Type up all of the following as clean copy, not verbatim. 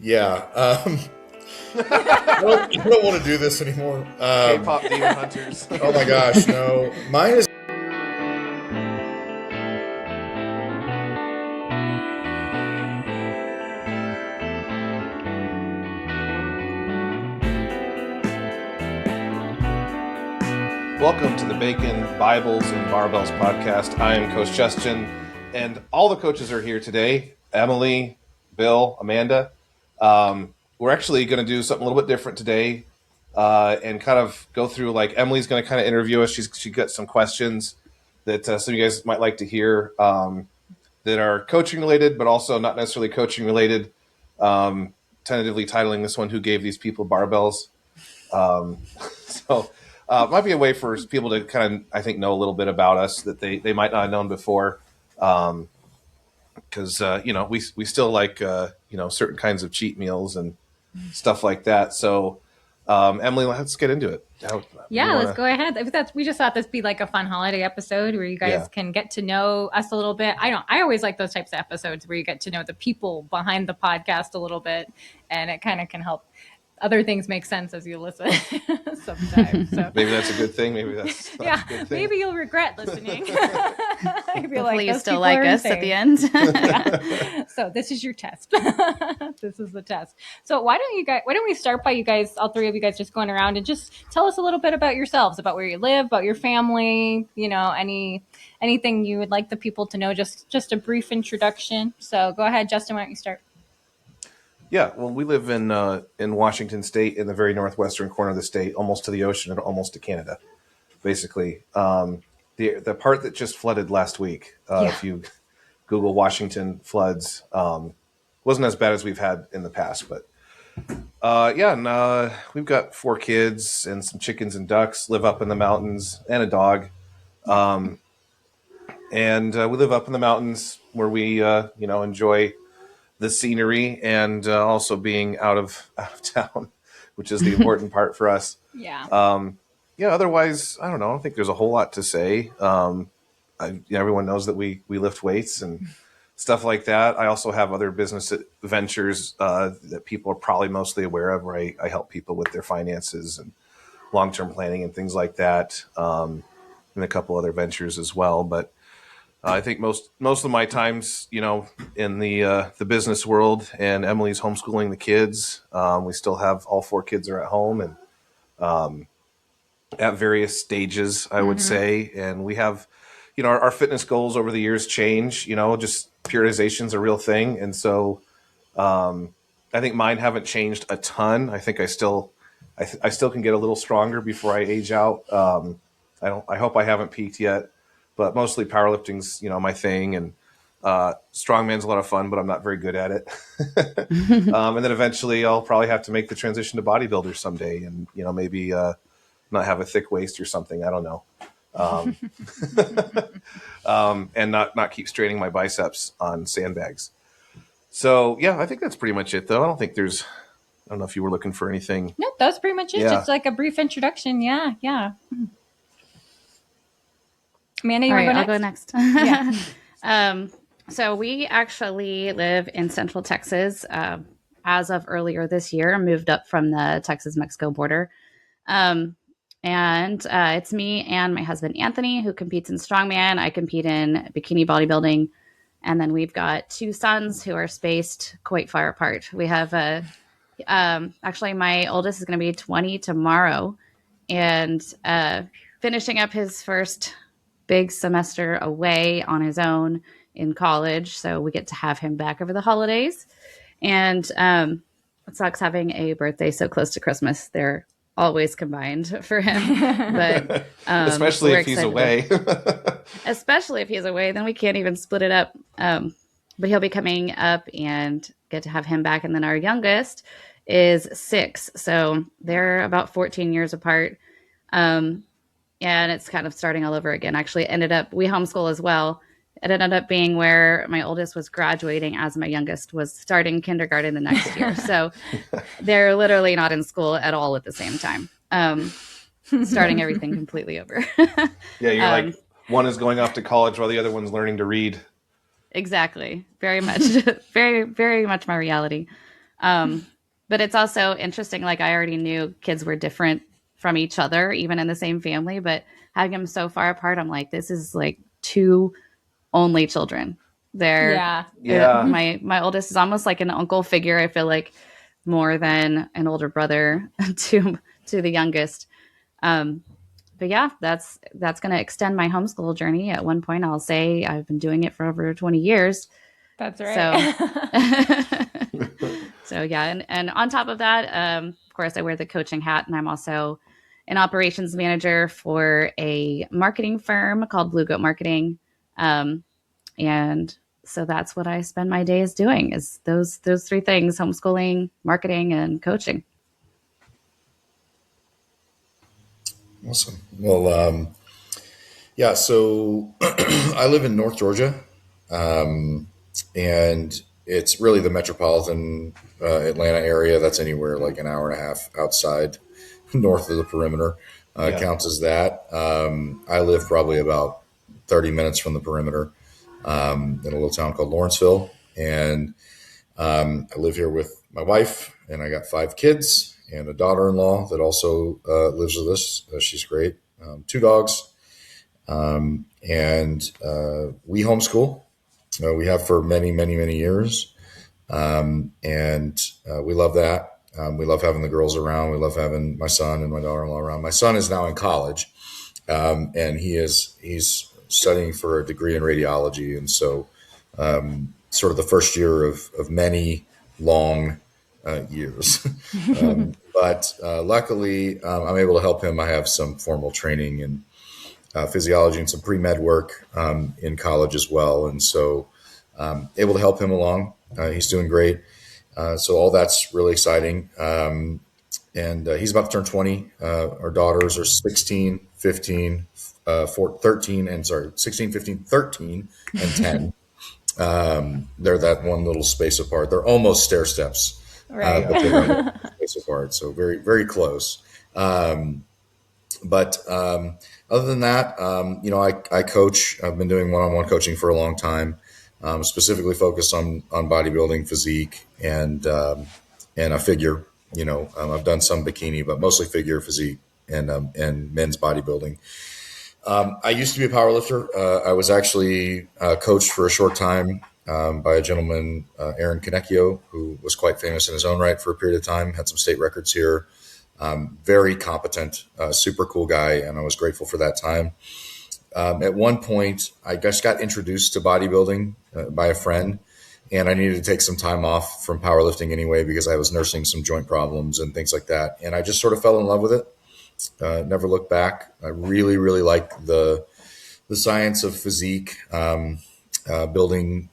Yeah. I don't want to do this anymore. K-pop demon hunters. Oh my gosh, no. Mine is. Welcome to the Bacon Bibles and Barbells podcast. I am Coach Justin, and all the coaches are here today. Emily, Bill, Amanda. We're actually going to do something a little bit different today and kind of go through, like, Emily's going to kind of interview us. She got some questions that some of you guys might like to hear that are coaching related, but also not necessarily coaching related. Tentatively titling this one, Who Gave These People Barbells? It might be a way for people to kind of, I think, know a little bit about us that they might not have known before. Because, we still like, certain kinds of cheat meals and stuff like that. So, Emily, let's get into it. Let's go ahead. We just thought this would be like a fun holiday episode where you guys can get to know us a little bit. I always like those types of episodes where you get to know the people behind the podcast a little bit, and it kind of can help other things make sense as you listen sometimes. So. Maybe that's a good thing. Maybe that's not a good thing. Maybe you'll regret listening. Hopefully you still like us at the end. So this is your test. This is the test. So why don't we start by you guys, all three of you guys, just going around and just tell us a little bit about yourselves, about where you live, about your family, anything you would like the people to know, just a brief introduction. So go ahead, Justin, why don't you start? Yeah, well, we live in Washington State, in the very northwestern corner of the state, almost to the ocean and almost to Canada, basically. The part that just flooded last week, if you Google Washington floods, wasn't as bad as we've had in the past. But we've got 4 kids and some chickens and ducks, live up in the mountains, and a dog. And we live up in the mountains where we, enjoy the scenery and also being out of town, which is the important part for us. Otherwise, I don't know. I don't think there's a whole lot to say. Everyone knows that we lift weights and stuff like that. I also have other business ventures that people are probably mostly aware of, where I help people with their finances and long-term planning and things like that, and a couple other ventures as well. But I think most of my time's, in the business world, and Emily's homeschooling the kids. We still have all 4 kids are at home and at various stages, I would say. And we have, our fitness goals over the years change. Just periodization's a real thing, and so I think mine haven't changed a ton. I think I still can get a little stronger before I age out. I hope I haven't peaked yet. But mostly powerlifting's, my thing, and strongman's a lot of fun, but I'm not very good at it. And then eventually I'll probably have to make the transition to bodybuilder someday, and maybe not have a thick waist or something. I don't know, and not keep straining my biceps on sandbags. So I think that's pretty much it, though. I don't know if you were looking for anything. No, that was pretty much it. Yeah. Just like a brief introduction. Yeah. Amanda, I'll go next. So we actually live in Central Texas. As of earlier this year, moved up from the Texas-Mexico border. And it's me and my husband, Anthony, who competes in strongman. I compete in bikini bodybuilding. And then we've got 2 sons who are spaced quite far apart. We have actually, my oldest is going to be 20 tomorrow, and finishing up his first big semester away on his own in college. So we get to have him back over the holidays. And it sucks having a birthday so close to Christmas. They're always combined for him. But especially if he's away. Especially if he's away, then we can't even split it up. But he'll be coming up and get to have him back. And then our youngest is 6. So they're about 14 years apart. And it's kind of starting all over again. Actually, we homeschool as well. It ended up being where my oldest was graduating as my youngest was starting kindergarten the next year. So they're literally not in school at all at the same time. Starting everything completely over. Yeah, you're like, one is going off to college while the other one's learning to read. Exactly. Very much. Very, very much my reality. But it's also interesting. Like I already knew kids were different from each other, even in the same family, but having them so far apart, I'm like, this is like two only children. They're Yeah. Yeah. my oldest is almost like an uncle figure. I feel like more than an older brother to the youngest. Um, but yeah, that's going to extend my homeschool journey. At one point, I'll say I've been doing it for over 20 years. That's right. So yeah, and on top of that, of course, I wear the coaching hat, and I'm also an operations manager for a marketing firm called Blue Goat Marketing, and so that's what I spend my days doing is those three things: homeschooling, marketing, and coaching. Awesome. Well, yeah, so I live in North Georgia, and it's really the metropolitan Atlanta area. That's anywhere like an hour and a half outside north of the perimeter Yeah. counts as that. I live probably about 30 minutes from the perimeter in a little town called Lawrenceville. And I live here with my wife, and I got 5 kids and a daughter-in-law that also lives with us. She's great. 2 dogs. And we homeschool. We have for many, many, many years. And we love that. We love having the girls around. We love having my son and my daughter-in-law around. My son is now in college, and he's studying for a degree in radiology. And so sort of the first year of many long years. But luckily, I'm able to help him. I have some formal training in physiology and some pre-med work in college as well. And so able to help him along. He's doing great. So all that's really exciting. And he's about to turn 20. Our daughters are 16, 15, 13, and 16, 15, 13, and 10. They're that one little space apart. They're almost stair steps, Right. but they're one space apart. So very, very close. But other than that, I coach. I've been doing one-on-one coaching for a long time, specifically focused on bodybuilding, physique, and a figure. I've done some bikini, but mostly figure, physique, and men's bodybuilding. I used to be a powerlifter. I was actually coached for a short time by a gentleman, Aaron Konecchio, who was quite famous in his own right for a period of time, had some state records here. Very competent, super cool guy, and I was grateful for that time. At one point, I just got introduced to bodybuilding by a friend, and I needed to take some time off from powerlifting anyway because I was nursing some joint problems and things like that. And I just sort of fell in love with it. Never looked back. I really, really like the science of physique, building,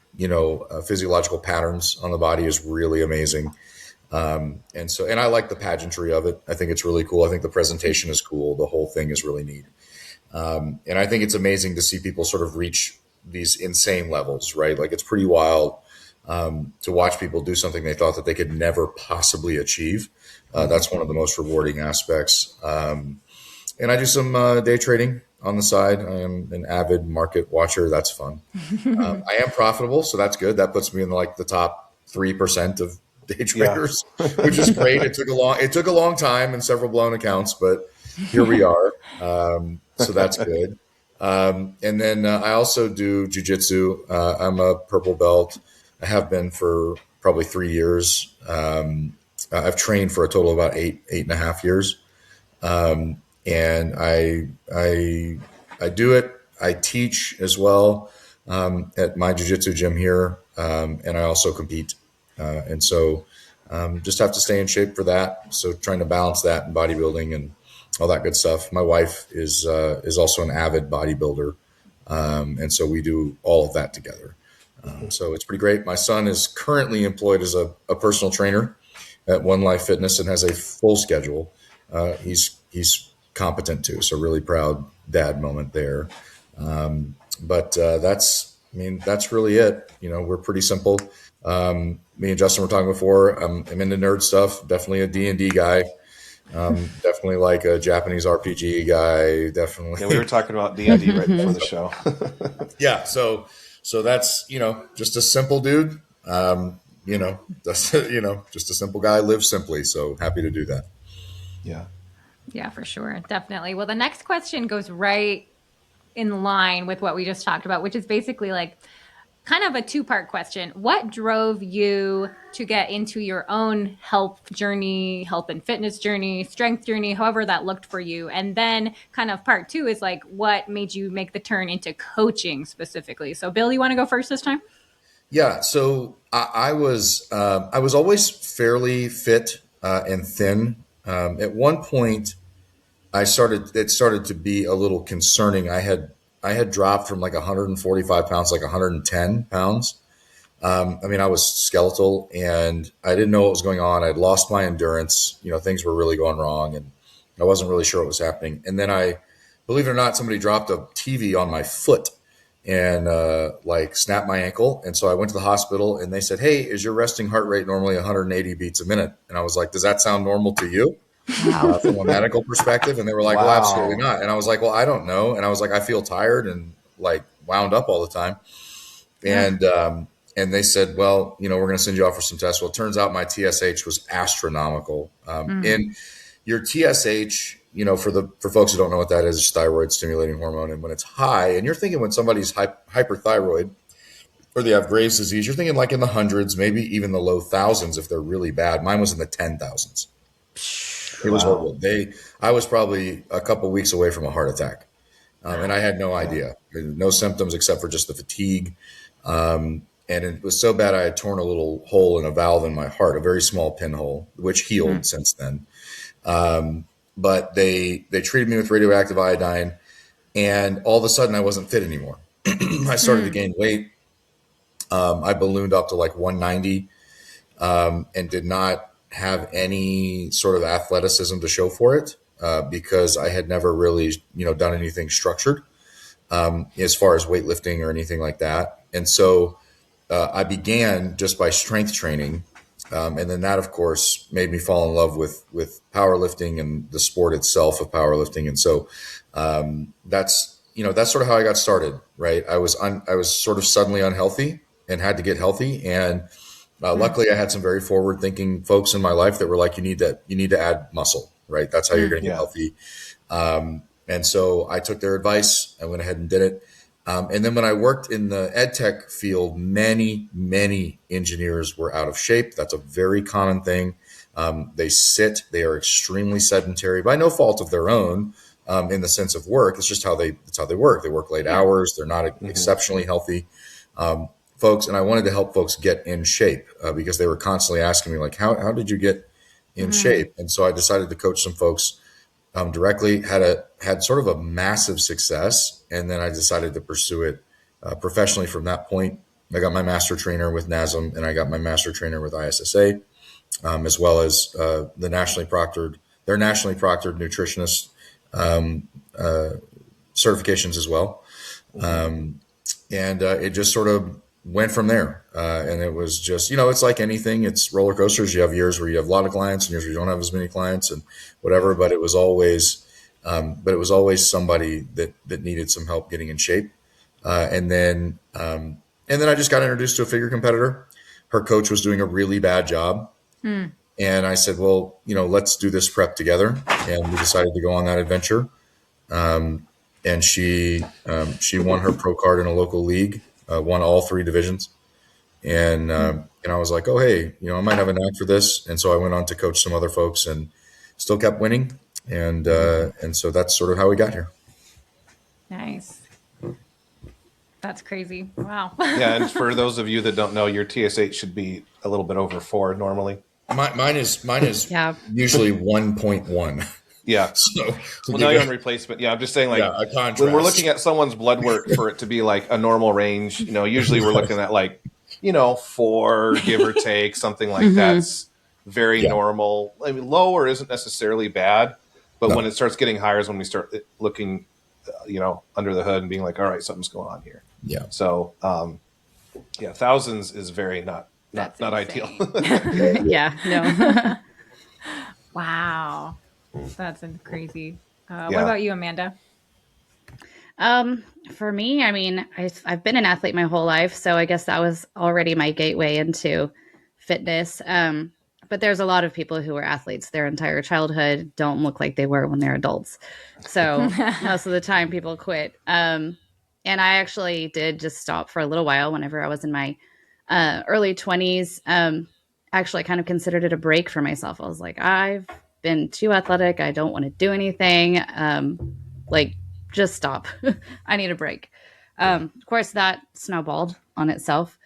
physiological patterns on the body is really amazing. And I like the pageantry of it. I think it's really cool. I think the presentation is cool. The whole thing is really neat. And I think it's amazing to see people sort of reach these insane levels, right? Like it's pretty wild to watch people do something they thought that they could never possibly achieve. That's one of the most rewarding aspects. And I do some day trading on the side. I am an avid market watcher. That's fun. I am profitable, so that's good. That puts me in like the top 3% of day traders, which is great. It took a long time and several blown accounts, but here we are. So that's good. And then I also do jujitsu. I'm a purple belt. I have been for probably 3 years. I've trained for a total of about eight and a half years. And I do it. I teach as well at my jiu-jitsu gym here, and I also compete. And so just have to stay in shape for that. So trying to balance that in bodybuilding and all that good stuff. My wife is also an avid bodybuilder, and so we do all of that together. So it's pretty great. My son is currently employed as a personal trainer at One Life Fitness and has a full schedule. He's competent too. So really proud dad moment there. But that's really it. We're pretty simple. Me and Justin were talking before. I'm into nerd stuff. Definitely a D&D guy. Definitely like a Japanese RPG guy. Definitely. Yeah, we were talking about D&D right before the show. Yeah. So that's, just a simple dude. that's, just a simple guy, lives simply. So happy to do that. Yeah. Yeah, for sure. Definitely. Well, the next question goes right in line with what we just talked about, which is basically like kind of a two-part question. What drove you to get into your own health journey, health and fitness journey, strength journey, however that looked for you? And then kind of part two is like, what made you make the turn into coaching specifically? So Bill, you want to go first this time? Yeah. So I was always fairly fit and thin. At one point, it started to be a little concerning. I had dropped from like 145 pounds, like 110 pounds. I mean, I was skeletal and I didn't know what was going on. I'd lost my endurance. Things were really going wrong and I wasn't really sure what was happening. And then believe it or not, somebody dropped a TV on my foot and like snapped my ankle. And so I went to the hospital and they said, "Hey, is your resting heart rate normally 180 beats a minute?" And I was like, "Does that sound normal to you?" From a medical perspective. And they were like, "Well, absolutely Wow. not." And I was like, "Well, I don't know." And I was like, "I feel tired and like wound up all the time." And they said, "Well, we're going to send you off for some tests." Well, it turns out my TSH was astronomical. And your TSH, for folks who don't know what that is, thyroid stimulating hormone. And when it's high, and you're thinking when somebody's hyperthyroid or they have Graves' disease, you're thinking like in the hundreds, maybe even the low thousands if they're really bad. Mine was in the 10,000s. It was Wow. horrible. I was probably a couple weeks away from a heart attack, and I had no idea. No symptoms except for just the fatigue. And it was so bad I had torn a little hole in a valve in my heart, a very small pinhole, which healed since then. But they treated me with radioactive iodine, and all of a sudden I wasn't fit anymore. I started to gain weight. I ballooned up to like 190 and did not have any sort of athleticism to show for it because I had never really, done anything structured as far as weightlifting or anything like that. And so I began just by strength training. And then that, of course, made me fall in love with powerlifting and the sport itself of powerlifting. And so that's sort of how I got started, right? I was sort of suddenly unhealthy and had to get healthy. And luckily I had some very forward thinking folks in my life that were like, you need to add muscle, right? That's how you're going to get healthy. And so I took their advice. I went ahead and did it. And then when I worked in the ed tech field, many, many engineers were out of shape. That's a very common thing. They are extremely sedentary by no fault of their own in the sense of work. It's just that's how they work. They work late hours. They're not exceptionally healthy folks. And I wanted to help folks get in shape because they were constantly asking me like, how did you get in shape? And so I decided to coach some folks directly, had sort of a massive success. And then I decided to pursue it professionally from that point. I got my master trainer with NASM and I got my master trainer with ISSA, as well as their nationally proctored nutritionist certifications as well. And it just sort of went from there. And it was just, it's like anything, it's roller coasters. You have years where you have a lot of clients and years where you don't have as many clients and whatever, but it was always somebody that needed some help getting in shape. And then I just got introduced to a figure competitor. Her coach was doing a really bad job. And I said, well, let's do this prep together. And we decided to go on that adventure. And she won her pro card in a local league, won all 3 divisions. And I was like, oh, hey, I might have a knack for this. And so I went on to coach some other folks and still kept winning. And so that's sort of how we got here. Nice. That's crazy. Wow. Yeah. And for those of you that don't know, your TSH should be a little bit over 4 normally. Mine is usually 1.1. Yeah. So now you're on replacement. Yeah. I'm just saying, like, a contrast. when we're looking at someone's blood work for it to be like a normal range, usually we're looking at like, 4, give or take, something like that's very normal. I mean, lower isn't necessarily bad, but when it starts getting higher is when we start looking, under the hood and being like, all right, something's going on here. Yeah. So, thousands is very not ideal. Yeah, no. Wow. That's crazy. What about you, Amanda? For me, I mean, I've been an athlete my whole life, so I guess that was already my gateway into fitness. But there's a lot of people who were athletes their entire childhood, don't look like they were when they're adults. So most of the time people quit. And I actually did just stop for a little while whenever I was in my early 20s. Actually kind of considered it a break for myself. I was like, I've been too athletic. I don't want to do anything. Like, just stop. I need a break. Of course, that snowballed on itself.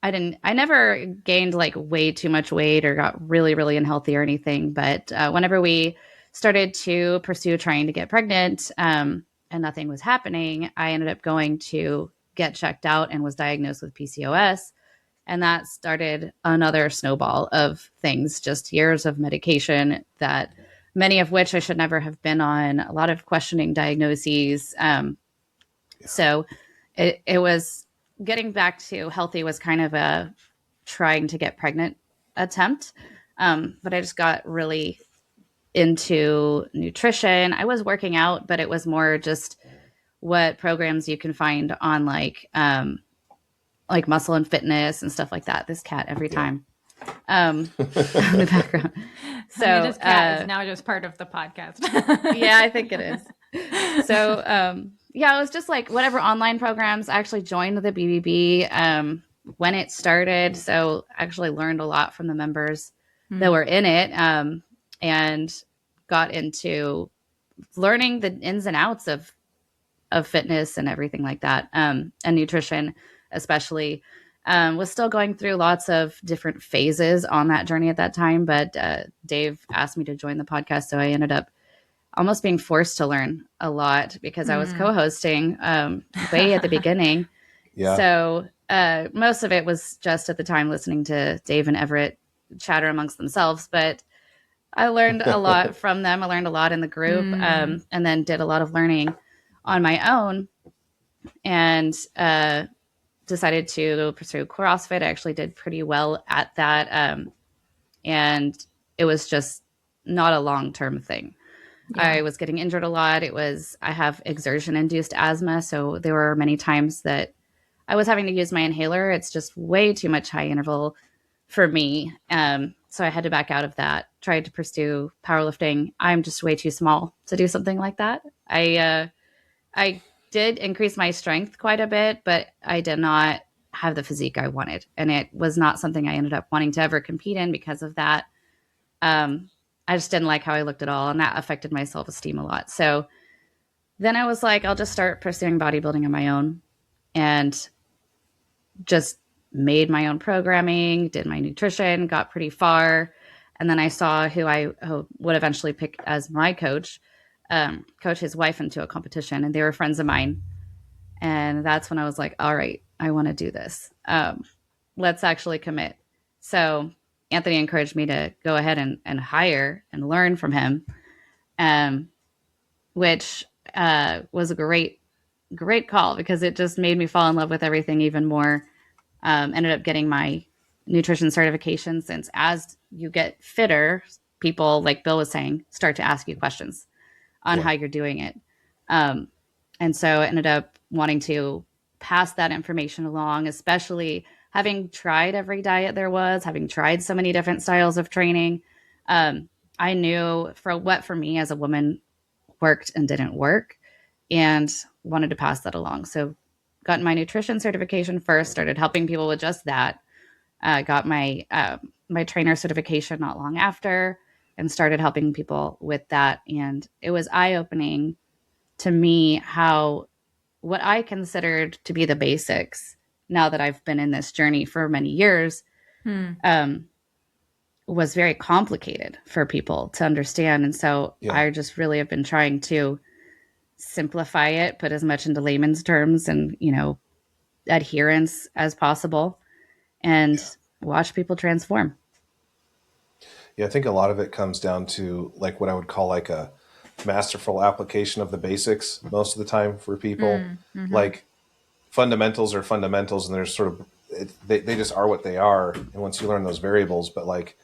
I never gained like way too much weight or got really, really unhealthy or anything. But whenever we started to pursue trying to get pregnant and nothing was happening, I ended up going to get checked out and was diagnosed with PCOS. And that started another snowball of things, just years of medication that many of which I should never have been on, a lot of questioning diagnoses. So it was getting back to healthy was kind of a trying to get pregnant attempt. But I just got really into nutrition. I was working out, but it was more just what programs you can find on like Muscle and Fitness and stuff like that. This cat every time. In the background. So this cat is now just part of the podcast. Yeah, I think it is. So yeah, it was just like whatever online programs. I actually joined the BBB when it started. So I actually learned a lot from the members that were in it and got into learning the ins and outs of fitness and everything like that, and nutrition especially. Was still going through lots of different phases on that journey at that time, but Dave asked me to join the podcast, so I ended up almost being forced to learn a lot because I was co-hosting way at the beginning. Yeah. So most of it was just at the time listening to Dave and Everett chatter amongst themselves, but I learned a lot from them. I learned a lot in the group, and then did a lot of learning on my own, and decided to pursue CrossFit. I actually did pretty well at that. And it was just not a long-term thing. Yeah. I was getting injured a lot. I have exertion-induced asthma. So there were many times that I was having to use my inhaler. It's just way too much high interval for me. So I had to back out of that, tried to pursue powerlifting. I'm just way too small to do something like that. I did increase my strength quite a bit, but I did not have the physique I wanted. And it was not something I ended up wanting to ever compete in because of that. I just didn't like how I looked at all, and that affected my self-esteem a lot. So then I was like, I'll just start pursuing bodybuilding on my own, and just made my own programming, did my nutrition, got pretty far. And then I saw who I would eventually pick as my coach, coach his wife into a competition, and they were friends of mine. And that's when I was like, all right, I want to do this. Let's actually commit. So Anthony encouraged me to go ahead and hire and learn from him, which was a great call because it just made me fall in love with everything even more. Ended up getting my nutrition certification, since as you get fitter, people, like Bill was saying, start to ask you questions on how you're doing it. And so I ended up wanting to pass that information along, especially having tried every diet there was, having tried so many different styles of training. I knew for me as a woman worked and didn't work, and wanted to pass that along. So got my nutrition certification first, started helping people with just that. Got my my trainer certification not long after, and started helping people with that. And it was eye-opening to me how what I considered to be the basics, now that I've been in this journey for many years, was very complicated for people to understand. And so I just really have been trying to simplify it, put as much into layman's terms and, adherence as possible, and watch people transform. Yeah, I think a lot of it comes down to like what I would call like a masterful application of the basics most of the time for people. Like fundamentals are fundamentals, and there's sort of, they just are what they are. And once you learn those variables, but like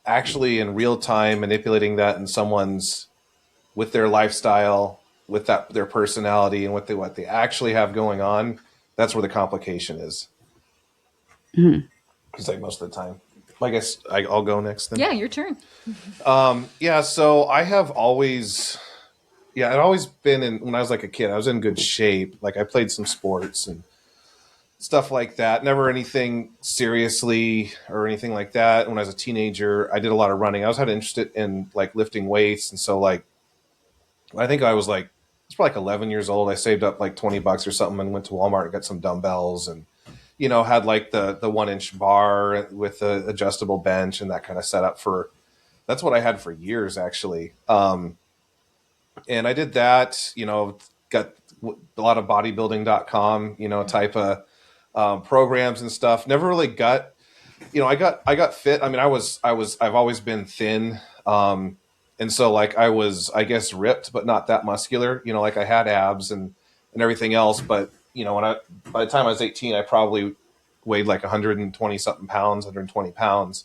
actually in real time manipulating that in someone's, with their lifestyle, with their personality, and what they actually have going on, that's where the complication is. He's like most of the time. I guess I'll go next then. Yeah, your turn. Yeah. So I have always, I'd always been in, when I was like a kid, I was in good shape. Like I played some sports and stuff like that. Never anything seriously or anything like that. When I was a teenager, I did a lot of running. I was interested in like lifting weights. And so like, I think I was like, it's probably like 11 years old. I saved up like $20 or something and went to Walmart and got some dumbbells and, had like the 1 inch bar with the adjustable bench and that kind of setup that's what I had for years actually. And I did that, got a lot of bodybuilding.com, type of programs and stuff. Never really got, I got fit. I mean, I've always been thin. And so like I was, I guess, ripped, but not that muscular, like I had abs and everything else. But, by the time I was 18, I probably weighed like 120 something pounds, 120 pounds.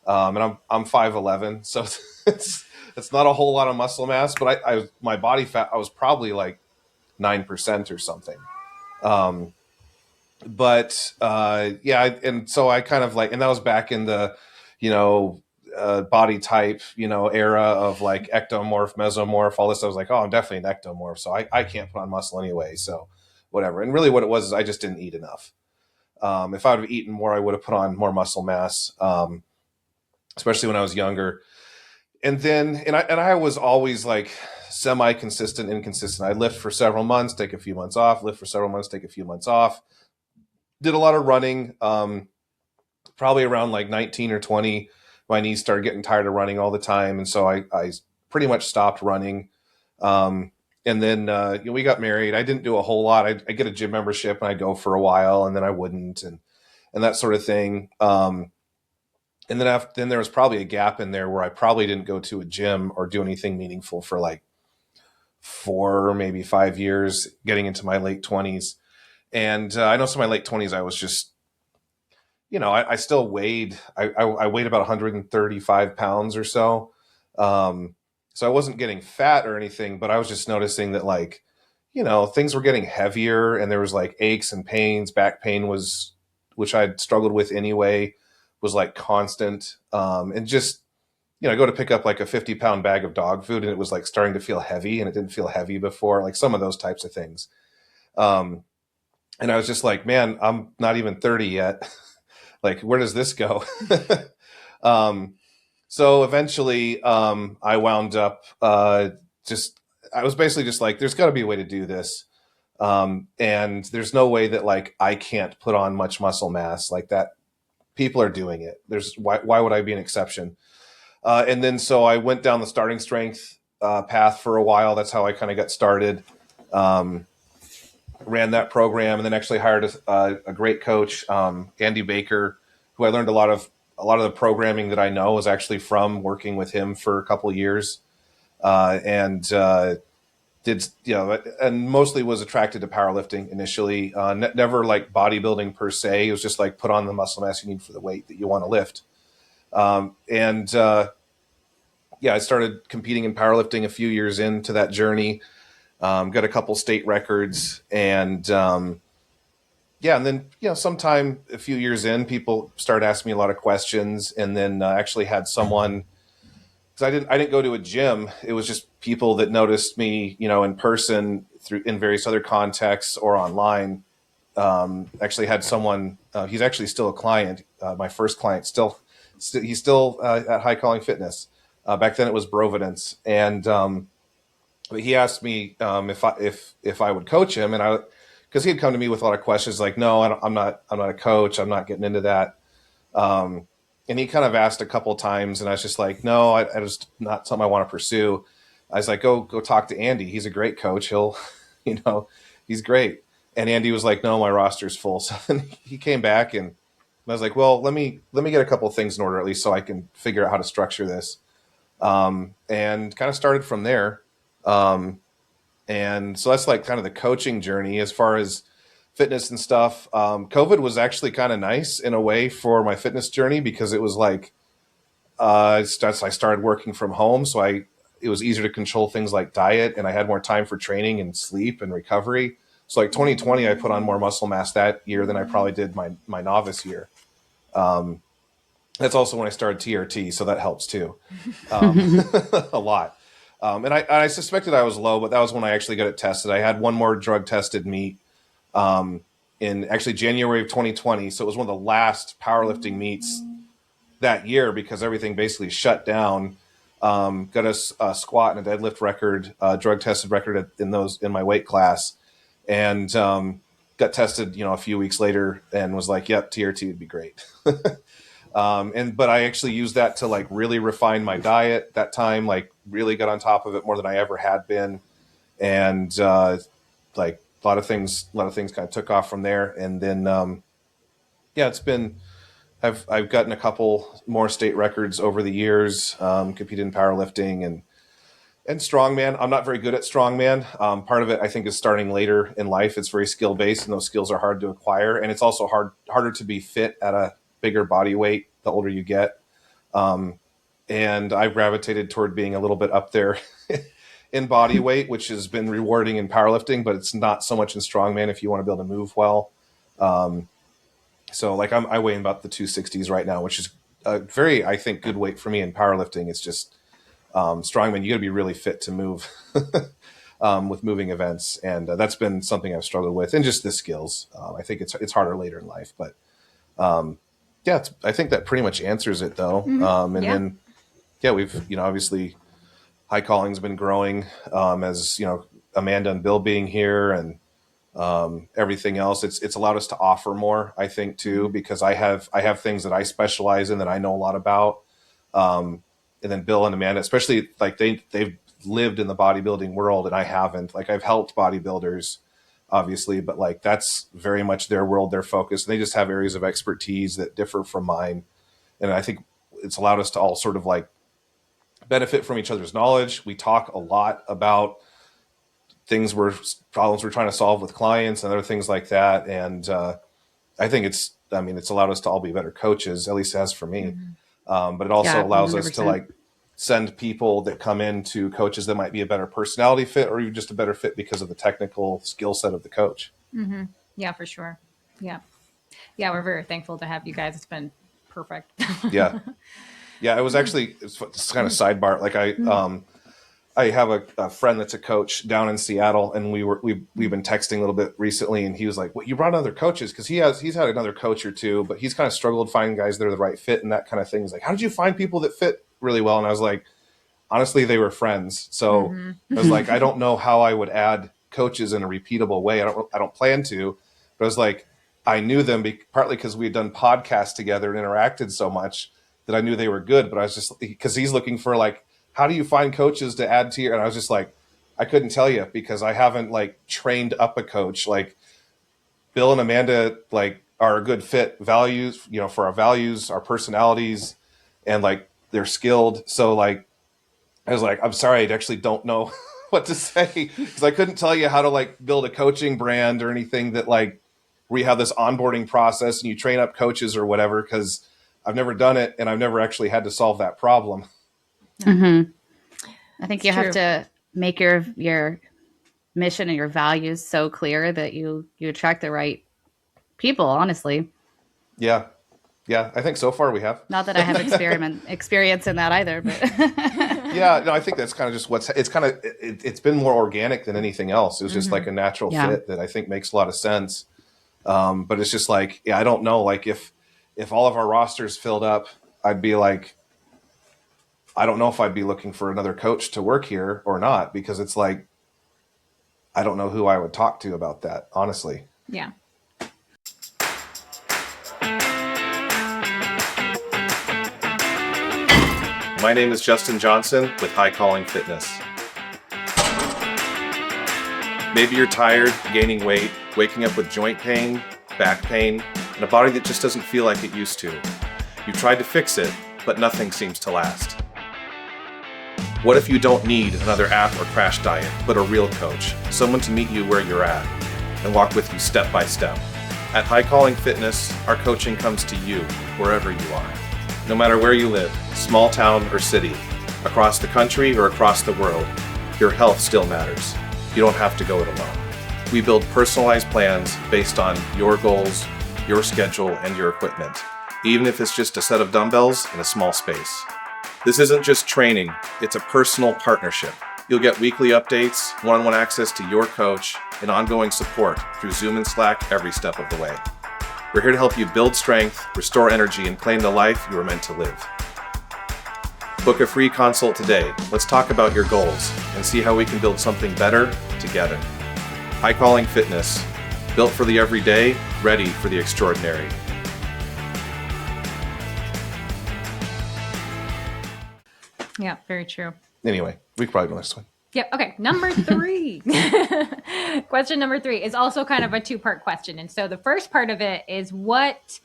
And I'm 5'11", so it's not a whole lot of muscle mass, but my body fat, I was probably like 9% or something. And so I kind of like, and that was back in the, body type, era of like ectomorph, mesomorph, all this. I was like, oh, I'm definitely an ectomorph, so I can't put on muscle anyway. So whatever. And really what it was is I just didn't eat enough. If I would have eaten more, I would have put on more muscle mass, especially when I was younger. And then, I was always like semi-consistent, inconsistent. I'd lift for several months, take a few months off, lift for several months, take a few months off. Did a lot of running. Probably around like 19 or 20, my knees started getting tired of running all the time. And so I pretty much stopped running. And then we got married. I didn't do a whole lot. I'd get a gym membership and I'd go for a while and then I wouldn't and that sort of thing. And then there was probably a gap in there where I probably didn't go to a gym or do anything meaningful for like 4 or maybe 5 years, getting into my late 20s. And I know some of my late 20s, I was just, I still weighed, I weighed about 135 pounds or so. So I wasn't getting fat or anything, but I was just noticing that like, things were getting heavier and there was like aches and pains. Back pain which I'd struggled with anyway, was like constant. And just, I go to pick up like a 50-pound bag of dog food and it was like starting to feel heavy and it didn't feel heavy before, like some of those types of things. And I was just like, man, I'm not even 30 yet. Like, where does this go? So eventually, I wound up I was basically just like, there's got to be a way to do this. And there's no way that like I can't put on much muscle mass like that. People are doing it. Why would I be an exception? And then so I went down the starting strength path for a while. That's how I kind of got started. Ran that program and then actually hired a great coach, Andy Baker, who I learned a lot of the programming that I know is actually from working with him for a couple of years. And mostly was attracted to powerlifting initially, never like bodybuilding per se. It was just like put on the muscle mass you need for the weight that you want to lift. I started competing in powerlifting a few years into that journey. Got a couple state records and and then, sometime a few years in, people started asking me a lot of questions and then actually had someone, because I didn't go to a gym. It was just people that noticed me, in person in various other contexts or online. Actually had someone, he's actually still a client, my first client, he's still at High Calling Fitness. Back then it was Providence. And he asked me if I would coach him, and because he had come to me with a lot of questions, like, no, I'm not a coach. I'm not getting into that. And he kind of asked a couple of times, and I was just like, no, I just not something I want to pursue. I was like, go talk to Andy. He's a great coach. He'll, he's great. And Andy was like, no, my roster's full. So then he came back, and I was like, well, let me get a couple of things in order at least, so I can figure out how to structure this. And kind of started from there. And so that's like kind of the coaching journey as far as fitness and stuff. COVID was actually kind of nice in a way for my fitness journey, because it was like, I started working from home. So it was easier to control things like diet, and I had more time for training and sleep and recovery. So like 2020, I put on more muscle mass that year than I probably did my novice year. That's also when I started TRT, so that helps too, a lot. And I suspected I was low, but that was when I actually got it tested. I had one more drug tested meet in actually January of 2020. So it was one of the last powerlifting meets that year because everything basically shut down. Got a squat and a deadlift record, drug tested record in my weight class, and got tested, a few weeks later and was like, yep, TRT would be great. But I actually used that to like really refine my diet that time, like really got on top of it more than I ever had been. And like a lot of things kind of took off from there. And then, I've gotten a couple more state records over the years, competed in powerlifting and strongman. I'm not very good at strongman. Part of it, I think, is starting later in life. It's very skill based, and those skills are hard to acquire. And it's also harder to be fit at a bigger body weight the older you get. And I've gravitated toward being a little bit up there in body weight, which has been rewarding in powerlifting, but it's not so much in strongman if you want to be able to move well. So like I weigh in about the 260s right now, which is a very, I think, good weight for me in powerlifting. It's just strongman, you got to be really fit to move with moving events. And that's been something I've struggled with, and just the skills. I think it's harder later in life, but I think that pretty much answers it though. Then we've, obviously High Calling's been growing as, Amanda and Bill being here and everything else. It's allowed us to offer more, I think, too, because I have things that I specialize in that I know a lot about. And then Bill and Amanda, especially, like they've lived in the bodybuilding world and I haven't. Like I've helped bodybuilders, obviously, but like that's very much their world, their focus. And they just have areas of expertise that differ from mine. And I think it's allowed us to all sort of like benefit from each other's knowledge. We talk a lot about problems we're trying to solve with clients and other things like that. And I think it's allowed us to all be better coaches, at least it has for me. But it also allows 100%. Us to like send people that come in to coaches that might be a better personality fit, or even just a better fit because of the technical skill set of the coach. Mm-hmm. Yeah, for sure. Yeah. We're very thankful to have you guys. It's been perfect. Yeah. It was actually, it's kind of sidebar. Like I have a friend that's a coach down in Seattle, and we've been texting a little bit recently, and he was like, "Well, you brought other coaches?" Because he's had another coach or two, but he's kind of struggled finding guys that are the right fit and that kind of thing. He's like, "How did you find people that fit really well?" And I was like, honestly, they were friends. So I was like, I don't know how I would add coaches in a repeatable way. I don't plan to, but I was like, I knew them partly because we had done podcasts together and interacted so much that I knew they were good. But I was just, because he's looking for like, how do you find coaches to add to your, and I was just like, I couldn't tell you because I haven't like trained up a coach. Like Bill and Amanda like are a good fit values, for our values, our personalities, and like they're skilled. So like, I was like, I'm sorry, I actually don't know what to say because I couldn't tell you how to like build a coaching brand or anything that like we have this onboarding process and you train up coaches or whatever, because I've never done it and I've never actually had to solve that problem. Mm-hmm. I think you have to make your mission and your values so clear that you attract the right people, honestly. Yeah. I think so far we have. Not that I have experience in that either, but yeah, no, I think that's kind of just it's been more organic than anything else. It was just like a natural fit that I think makes a lot of sense. But it's just like, I don't know, like if all of our rosters filled up, I'd be like, I don't know if I'd be looking for another coach to work here or not, because it's like, I don't know who I would talk to about that, honestly. Yeah. My name is Justin Johnson with High Calling Fitness. Maybe you're tired, gaining weight, waking up with joint pain, back pain, and a body that just doesn't feel like it used to. You've tried to fix it, but nothing seems to last. What if you don't need another app or crash diet, but a real coach, someone to meet you where you're at and walk with you step by step? At High Calling Fitness, our coaching comes to you wherever you are. No matter where you live, small town or city, across the country or across the world, your health still matters. You don't have to go it alone. We build personalized plans based on your goals, your schedule, and your equipment. even if it's just a set of dumbbells in a small space. This isn't just training, it's a personal partnership. You'll get weekly updates, one-on-one access to your coach, and ongoing support through Zoom and Slack every step of the way. We're here to help you build strength, restore energy, and claim the life you were meant to live. Book a free consult today. Let's talk about your goals and see how we can build something better together. High Calling Fitness, built for the everyday, ready for the extraordinary. Yeah, very true. Anyway, we could probably do this one. Yep. Okay. Number 3. Question number 3 is also kind of a 2-part question. And so the first part of it is, what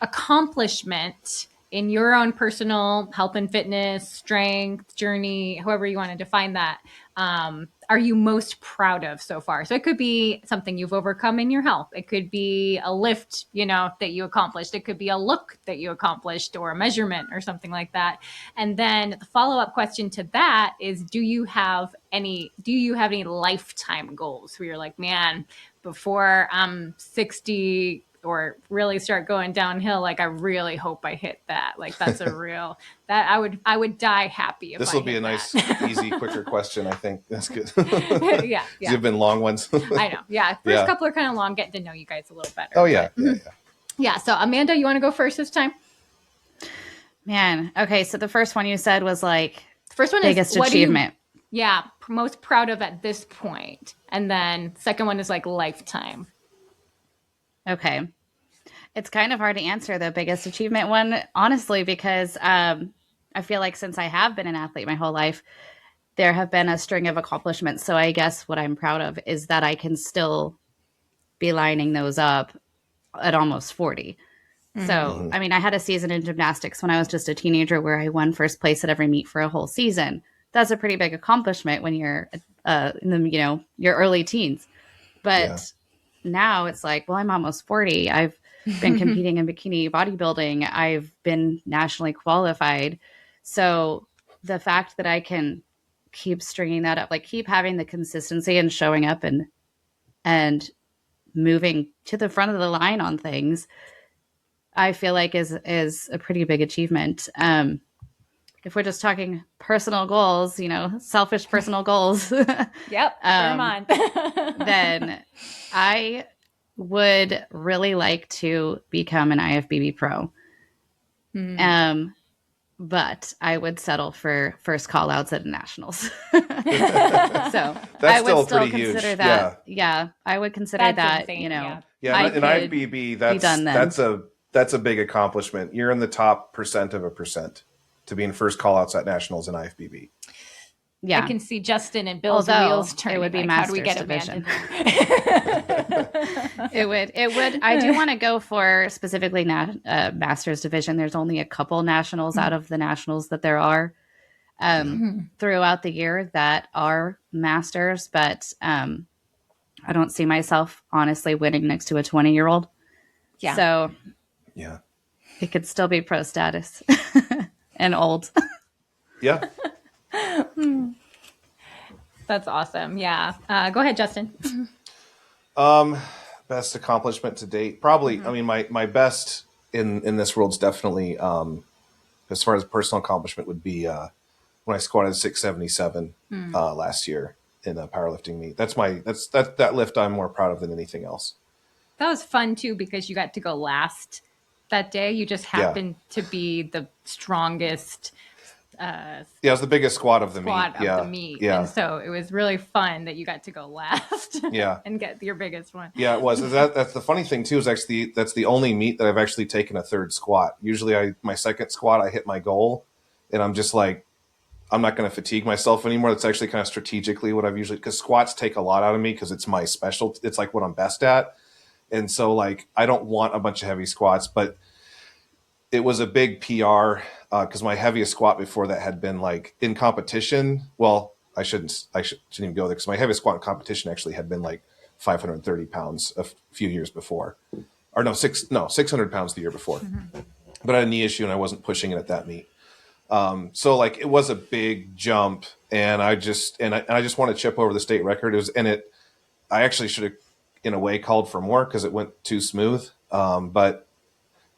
accomplishment in your own personal health and fitness, strength, journey, however you want to define that, are you most proud of so far? So it could be something you've overcome in your health. It could be a lift, that you accomplished. It could be a look that you accomplished, or a measurement or something like that. And then the follow-up question to that is, do you have any lifetime goals where you're like, man, before I'm 60 or really start going downhill, like I really hope I hit that. Like that's a real, that I would die happy if this will be a nice, easy, quicker question. I think that's good. Yeah. You've been long ones. I know. Yeah. First couple are kind of long, getting to know you guys a little better. Oh yeah. Yeah. So Amanda, you want to go first this time? Man. Okay. So the first one you said was like, the first one biggest is achievement. Most proud of at this point. And then second one is like lifetime. Okay. It's kind of hard to answer the biggest achievement one, honestly, because I feel like since I have been an athlete my whole life, there have been a string of accomplishments. So I guess what I'm proud of is that I can still be lining those up at almost 40. Mm-hmm. So, I mean, I had a season in gymnastics when I was just a teenager where I won first place at every meet for a whole season. That's a pretty big accomplishment when you're in the, your early teens. But now it's like, well, I'm almost 40. I've been competing in bikini bodybuilding. I've been nationally qualified. So the fact that I can keep stringing that up, like keep having the consistency and showing up and moving to the front of the line on things, I feel like is a pretty big achievement. If we're just talking personal goals, selfish personal goals. Yep. On. Then I would really like to become an IFBB pro. But I would settle for first call outs at nationals. So that's I would still pretty consider huge. that. Yeah, I would consider that's that, insane, Yeah, in IFBB, that's a big accomplishment. You're in the top % of a percent to be in first call outs at nationals in IFBB. Yeah, I can see Justin and Bill's wheels turning. It would be like, Masters how do we get division. It would. I do want to go for specifically Masters division. There's only a couple nationals out of the nationals that there are throughout the year that are Masters, but I don't see myself honestly winning next to a 20-year-old. Yeah. So yeah, it could still be pro status and old. Yeah. That's awesome. Yeah. Go ahead, Justin. Best accomplishment to date. Probably, I mean, my best in this world's definitely, as far as personal accomplishment would be when I squatted 677 last year in a powerlifting meet. That lift I'm more proud of than anything else. That was fun too, because you got to go last that day. You just happened to be the strongest. It was the biggest squat of the meet. Yeah. And so it was really fun that you got to go last. Yeah. And get your biggest one. Yeah, it was. That's the funny thing too, is actually that's the only meet that I've actually taken a third squat. Usually my second squat, I hit my goal and I'm just like, I'm not going to fatigue myself anymore. That's actually kind of strategically what I've usually, because squats take a lot out of me because it's my special. It's like what I'm best at. And so like, I don't want a bunch of heavy squats, but it was a big PR because my heaviest squat before that had been like in competition. Well, I shouldn't even go there because my heaviest squat in competition actually had been like 530 pounds a few years before, or 600 pounds the year before. But I had a knee issue and I wasn't pushing it at that meet. So like it was a big jump, and I just want to chip over the state record. I actually should have in a way called for more because it went too smooth. But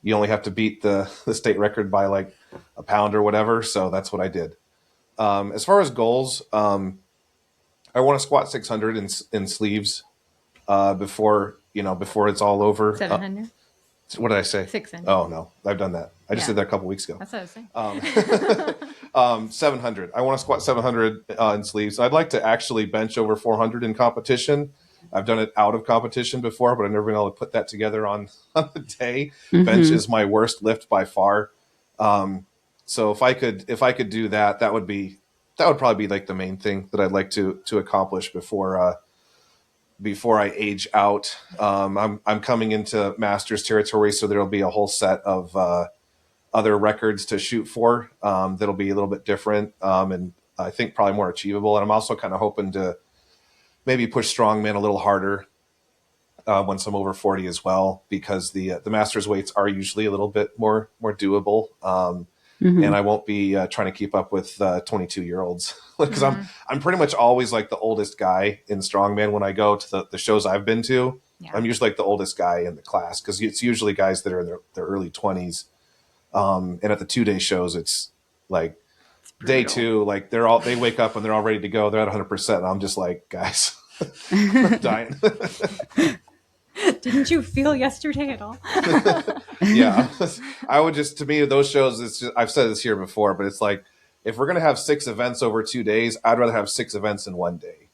you only have to beat the state record by like a pound or whatever. So that's what I did. As far as goals, I want to squat 600 in sleeves before it's all over. 700. What did I say? 600. Oh no, I've done that. I just did that a couple weeks ago. That's what I was saying. 700. I want to squat 700 in sleeves. I'd like to actually bench over 400 in competition. I've done it out of competition before, but I've never been able to put that together on the day. Mm-hmm. Bench is my worst lift by far. So if I could do that, that would probably be like the main thing that I'd like to accomplish before I age out. I'm coming into Masters territory, so there'll be a whole set of other records to shoot for that'll be a little bit different, and I think probably more achievable. And I'm also kind of hoping to maybe push strongman a little harder once I'm over 40 as well, because the Masters weights are usually a little bit more doable. And I won't be trying to keep up with 22-year-olds because I'm pretty much always like the oldest guy in strongman when I go to the shows I've been to. Yeah. I'm usually like the oldest guy in the class because it's usually guys that are in their early 20s. And at the 2-day shows, it's like day 2, like they wake up and they're all ready to go. They're at 100%. And I'm just like, guys, I'm dying. Didn't you feel yesterday at all? Yeah, I would to me, those shows, it's just, I've said this here before, but it's like, if we're going to have 6 events over 2 days, I'd rather have 6 events in 1 day.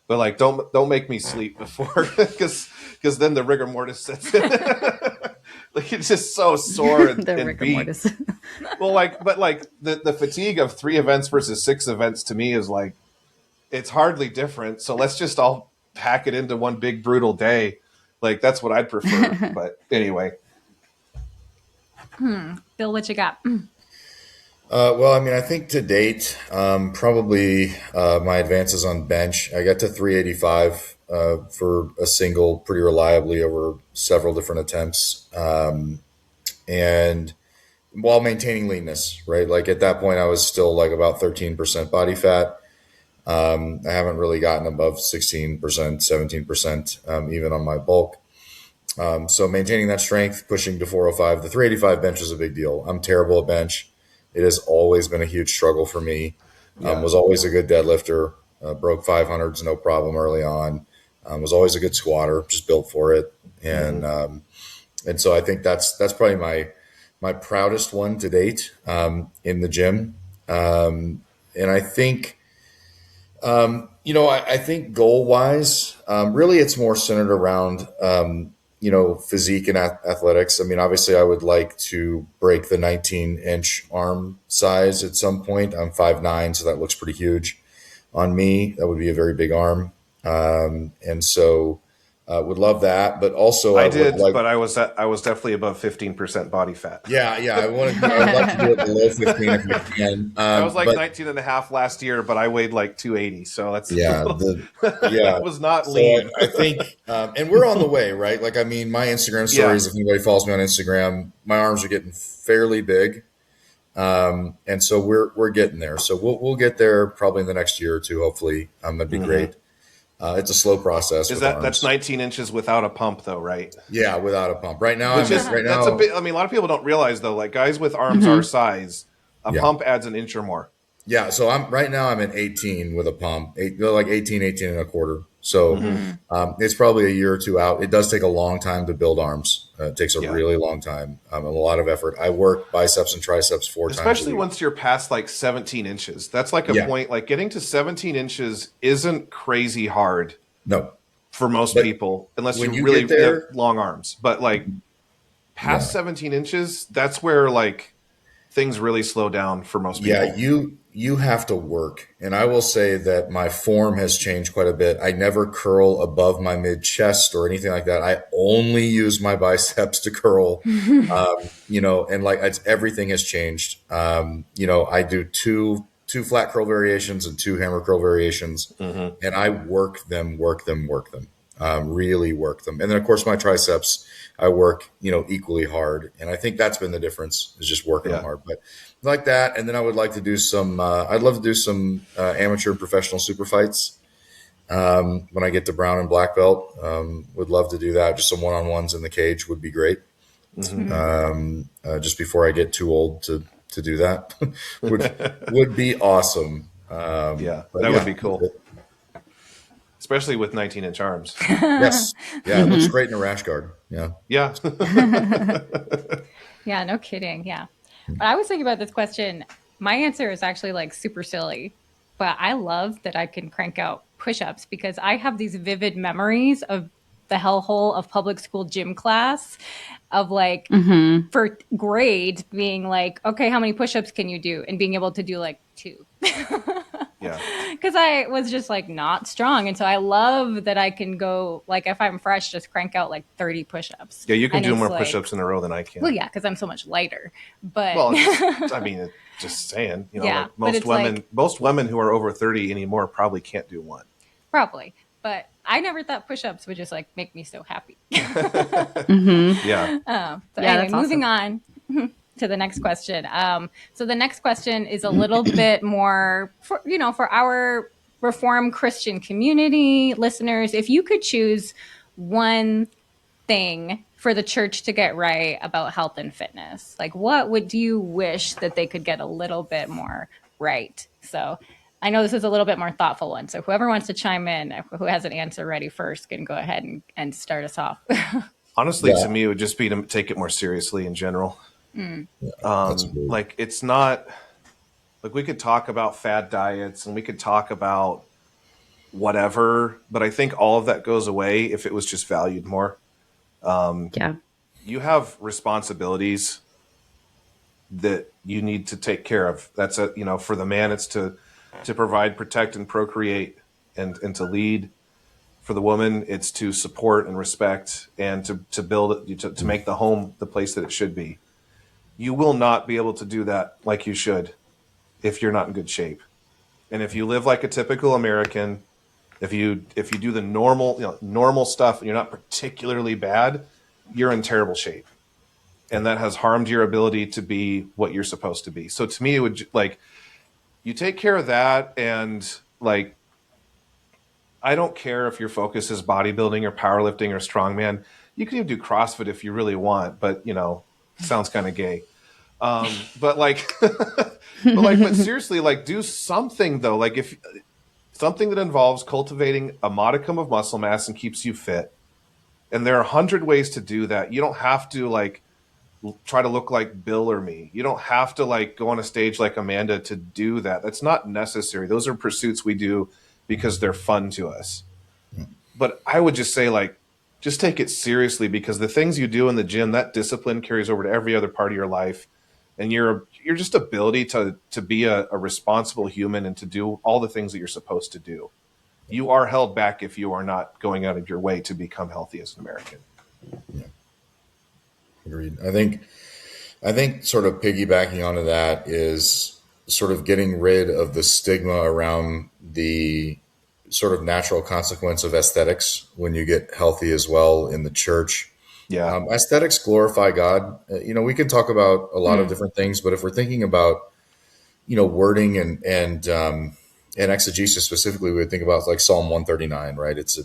But like, don't make me sleep before because then the rigor mortis sets in. Like, it's just so sore and rigor beat. mortis. Well, but the fatigue of 3 events versus 6 events to me is like, it's hardly different. So let's just all pack it into one big brutal day. Like, that's what I'd prefer. But anyway. Bill, what you got? Well, I mean, I think to date, probably my advances on bench, I got to 385 for a single pretty reliably over several different attempts. And while maintaining leanness, right? Like at that point, I was still like about 13% body fat. I haven't really gotten above 16%, 17%, even on my bulk. So maintaining that strength, pushing to 405, the 385 bench is a big deal. I'm terrible at bench. It has always been a huge struggle for me. Was always a good deadlifter, broke 500s, no problem early on. Was always a good squatter, just built for it. And, and so I think that's probably my proudest one to date, in the gym. And I think, I think goal wise, really it's more centered around, physique and athletics. I mean, obviously I would like to break the 19-inch arm size at some point. I'm 5'9", so that looks pretty huge on me. That would be a very big arm. And so would love that, but also I did, but I was definitely above 15% body fat. Yeah. I would love to do it below 15 if I can. I was like 19 and a half last year, but I weighed like 280. So that's, I was not lean. I think, and we're on the way, right? Like, I mean, my Instagram stories, if anybody follows me on Instagram, my arms are getting fairly big. And so we're getting there. So we'll get there probably in the next year or two, hopefully. That'd be great. It's a slow process. That's 19 inches without a pump though, right? Yeah, without a pump. Right now, that's a bit. I mean, a lot of people don't realize though, like guys with arms our size, a pump adds an inch or more. Yeah, so I'm at 18 with a pump, like 18 and a quarter. So it's probably a year or two out. It does take a long time to build arms. It takes a really long time and a lot of effort. I work biceps and triceps 4 times. Especially once you're past like 17 inches. That's like a point. Like getting to 17 inches isn't crazy hard. No, for most people, unless you really have long arms. But like past 17 inches, that's where like things really slow down for most people. Yeah, you have to work. And I will say that my form has changed quite a bit. I never curl above my mid chest or anything like that. I only use my biceps to curl, and like everything has changed. I do two flat curl variations and 2 hammer curl variations, and I work them, really work them. And then of course my triceps, I work, equally hard. And I think that's been the difference, is just working them hard, but like that. And then I would like to do I'd love to do some amateur and professional super fights. When I get to brown and black belt, would love to do that. Just some one-on-ones in the cage would be great. just before I get too old to do that. would be awesome. Yeah, But that would be yeah, cool. Especially with 19-inch arms. yes, yeah, it looks great in a rash guard. Yeah, Yeah. Yeah, no kidding. Yeah. But I was thinking about this question. My answer is actually like super silly, but I love that I can crank out push-ups because I have these vivid memories of the hellhole of public school gym class of like for grade being like, okay, how many push-ups can you do? And being able to do like 2. Yeah. Because I was just like not strong. And so I love that I can go, like, if I'm fresh, just crank out like 30 push-ups. Yeah, you can And do it's more like, push-ups in a row than I can. well, yeah, because I'm so much lighter. But Well, I mean, just saying, Yeah, like but it's most women who are over 30 anymore probably can't do one. probably. But I never thought push-ups would just like make me so happy. Yeah. So Yeah, anyway, that's moving on to the next question. So the next question is a little bit more for, for our Reformed Christian community listeners. If you could choose one thing for the church to get right about health and fitness, like what would you wish that they could get a little bit more right? So I know this is a little bit more thoughtful one. So whoever wants to chime in, who has an answer ready first, can go ahead and start us off. Honestly, Yeah. to me, it would just be to take it more seriously in general. that's weird. Like, it's not like we could talk about fad diets and we could talk about whatever, but I think all of that goes away if it was just valued more. Yeah. You have responsibilities that you need to take care of. That's for the man, it's to provide, protect, and procreate and to lead. For the woman, it's to support and respect and to build it, to make the home the place that it should be. You will not be able to do that like you should if you're not in good shape. And if you live like a typical American, if you do the normal stuff and you're not particularly bad, you're in terrible shape. And that has harmed your ability to be what you're supposed to be. So to me, it would like, you take care of that. And like, I don't care if your focus is bodybuilding or powerlifting or strongman. You can even do CrossFit if you really want, but sounds kind of gay. But seriously, like do something though. Like if something that involves cultivating a modicum of muscle mass and keeps you fit. And there are 100 ways to do that. You don't have to like try to look like Bill or me. You don't have to like go on a stage like Amanda to do that. That's not necessary. Those are pursuits we do because they're fun to us. But I would just say like, just take it seriously because the things you do in the gym, that discipline carries over to every other part of your life. And your just ability to be a responsible human and to do all the things that you're supposed to do. You are held back if you are not going out of your way to become healthy as an American. Yeah. Agreed. I think sort of piggybacking onto that is sort of getting rid of the stigma around the sort of natural consequence of aesthetics when you get healthy as well in the church. Yeah. Aesthetics glorify God. We can talk about a lot of different things, but if we're thinking about, wording and exegesis specifically, we would think about like Psalm 139, right? It's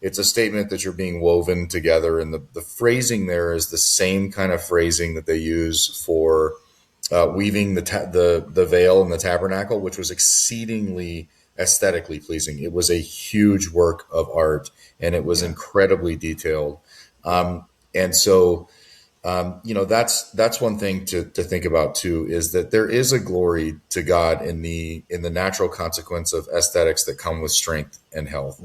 a statement that you're being woven together. And the phrasing there is the same kind of phrasing that they use for weaving the veil in the tabernacle, which was exceedingly aesthetically pleasing. It was a huge work of art and it was incredibly detailed. And so, that's one thing to think about too, is that there is a glory to God in the natural consequence of aesthetics that come with strength and health,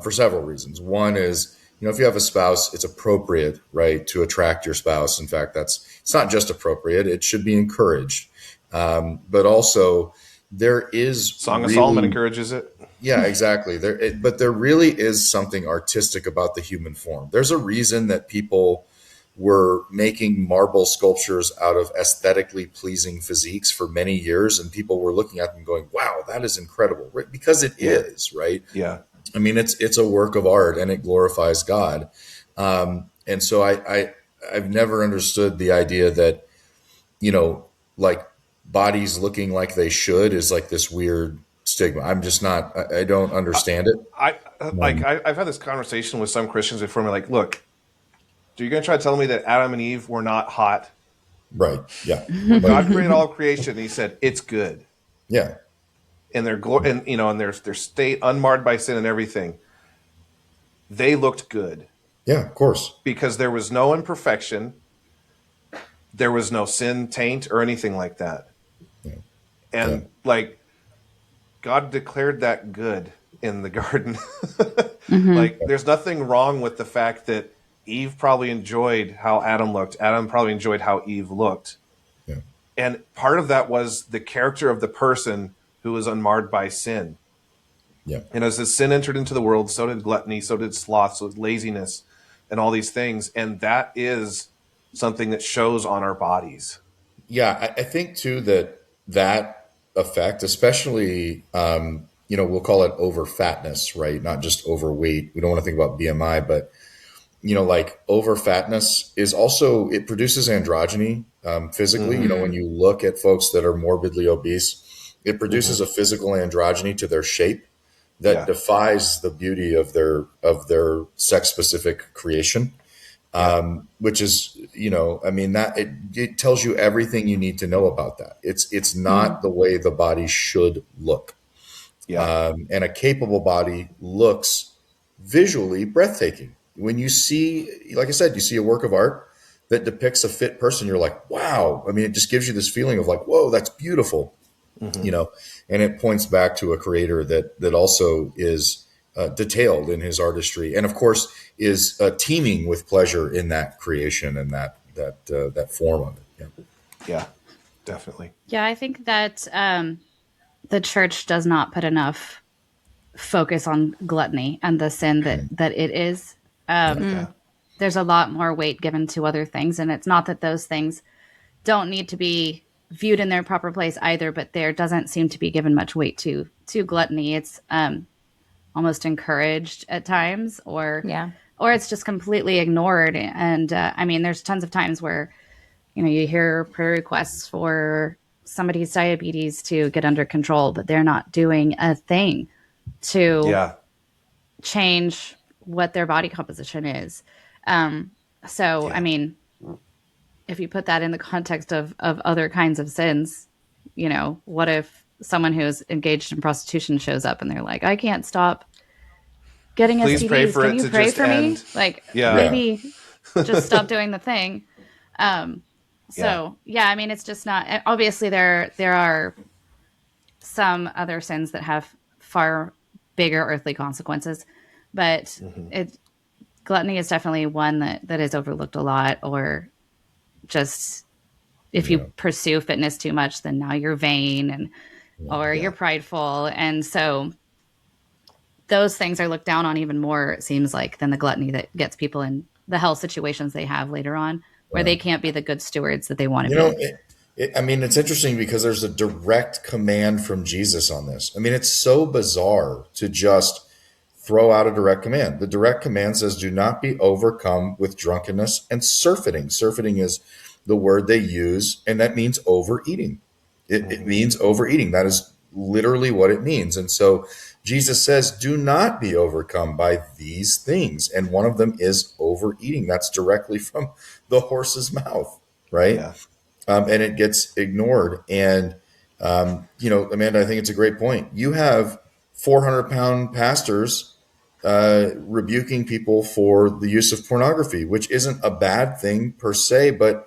for several reasons. One is, if you have a spouse, it's appropriate, right, to attract your spouse. In fact, it's not just appropriate, it should be encouraged. But also there is Song of Solomon encourages it. Yeah, exactly. But there really is something artistic about the human form. There's a reason that people were making marble sculptures out of aesthetically pleasing physiques for many years, and people were looking at them going, wow, that is incredible, right? Because it is, right? Yeah. I mean, it's a work of art and it glorifies God. And so I've never understood the idea that, like bodies looking like they should is like this weird stigma. I'm just not, I don't understand it. I've had this conversation with some Christians before. Me like, look, you're going to try to tell me that Adam and Eve were not hot? Right. Yeah. When God Like, created all of creation, He said it's good, yeah. and and their state unmarred by sin and everything. They looked good Yeah, of course. because there was no imperfection, there was no sin, taint, or anything like that. Yeah. Yeah. And like God declared that good in the garden. Like there's nothing wrong with the fact that Eve probably enjoyed how Adam looked. Adam probably enjoyed how Eve looked. Yeah. And part of that was the character of the person who was unmarred by sin. Yeah. And as the sin entered into the world, so did gluttony, so did sloth, so did laziness, and all these things. And that is something that shows on our bodies. Yeah, I think too that effect, especially, we'll call it over fatness, right? Not just overweight. We don't want to think about BMI, but like over fatness is also, it produces androgyny physically. When you look at folks that are morbidly obese, it produces a physical androgyny to their shape that defies the beauty of their sex specific creation. Which is, that it tells you everything you need to know about that. It's not the way the body should look. And a capable body looks visually breathtaking. When you see, like I said, you see a work of art that depicts a fit person, you're like, wow. I mean, it just gives you this feeling of like, whoa, that's beautiful. And it points back to a creator that also is detailed in his artistry, and of course is teeming with pleasure in that creation and that form of it. Yeah, definitely. Yeah, I think that the church does not put enough focus on gluttony and the sin that it is. There's a lot more weight given to other things, and it's not that those things don't need to be viewed in their proper place either, but there doesn't seem to be given much weight to gluttony. It's almost encouraged at times, or it's just completely ignored. And there's tons of times where you hear prayer requests for somebody's diabetes to get under control, but they're not doing a thing to change what their body composition is. If you put that in the context of other kinds of sins, what if someone who's engaged in prostitution shows up and they're like, I can't stop getting Please STDs. pray for Can it you to pray just for me? end. Like, Yeah. maybe just stop doing the thing. It's just not, obviously there are some other sins that have far bigger earthly consequences, but gluttony is definitely one that is overlooked a lot, or just if you pursue fitness too much, then now you're vain or you're prideful. And so those things are looked down on even more, it seems like, than the gluttony that gets people in the health situations they have later on, where they can't be the good stewards that they want to be. It's interesting because there's a direct command from Jesus on this. I mean, it's so bizarre to just throw out a direct command. The direct command says, do not be overcome with drunkenness and surfeiting. Surfeiting is the word they use, and that means overeating. It means overeating. That is literally what it means. And so Jesus says, do not be overcome by these things. And one of them is overeating. That's directly from the horse's mouth, right? Yeah. And it gets ignored. And, Amanda, I think it's a great point. You have 400-pound pastors rebuking people for the use of pornography, which isn't a bad thing per se, but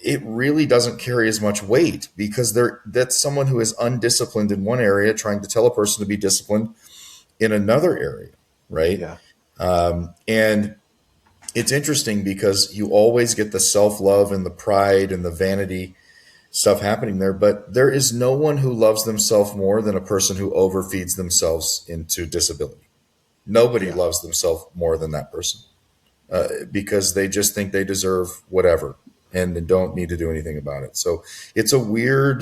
it really doesn't carry as much weight because that's someone who is undisciplined in one area trying to tell a person to be disciplined in another area, right? Yeah. And it's interesting because you always get the self-love and the pride and the vanity stuff happening there, but there is no one who loves themselves more than a person who overfeeds themselves into disability. Nobody loves themselves more than that person because they just think they deserve whatever and don't need to do anything about it. So it's a weird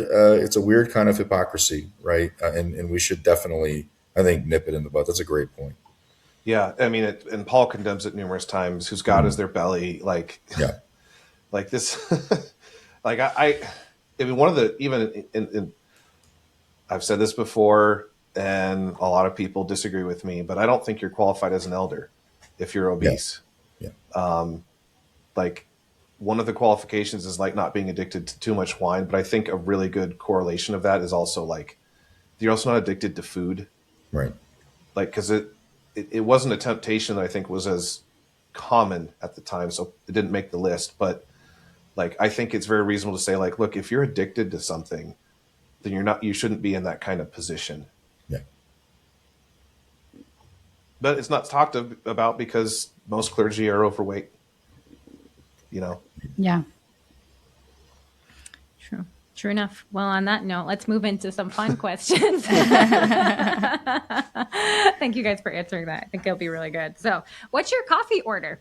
kind of hypocrisy, right? And we should definitely, I think, nip it in the bud. That's a great point. Yeah, I mean, and Paul condemns it numerous times. Whose God is their belly? Like this. Like I mean, one of the even I've said this before, and a lot of people disagree with me, but I don't think you're qualified as an elder if you're obese. Yeah. like one of the qualifications is like not being addicted to too much wine. But I think a really good correlation of that is also like you're also not addicted to food, Right. like because it wasn't a temptation that I think was as common at the time, so it didn't make the list. But like I think it's very reasonable to say like, look, if you're addicted to something, then you shouldn't be in that kind of position. Yeah. But it's not talked about because most clergy are overweight. You know. Yeah. True enough. Well, on that note, let's move into some fun questions. Thank you guys for answering that. I think it'll be really good. So, what's your coffee order?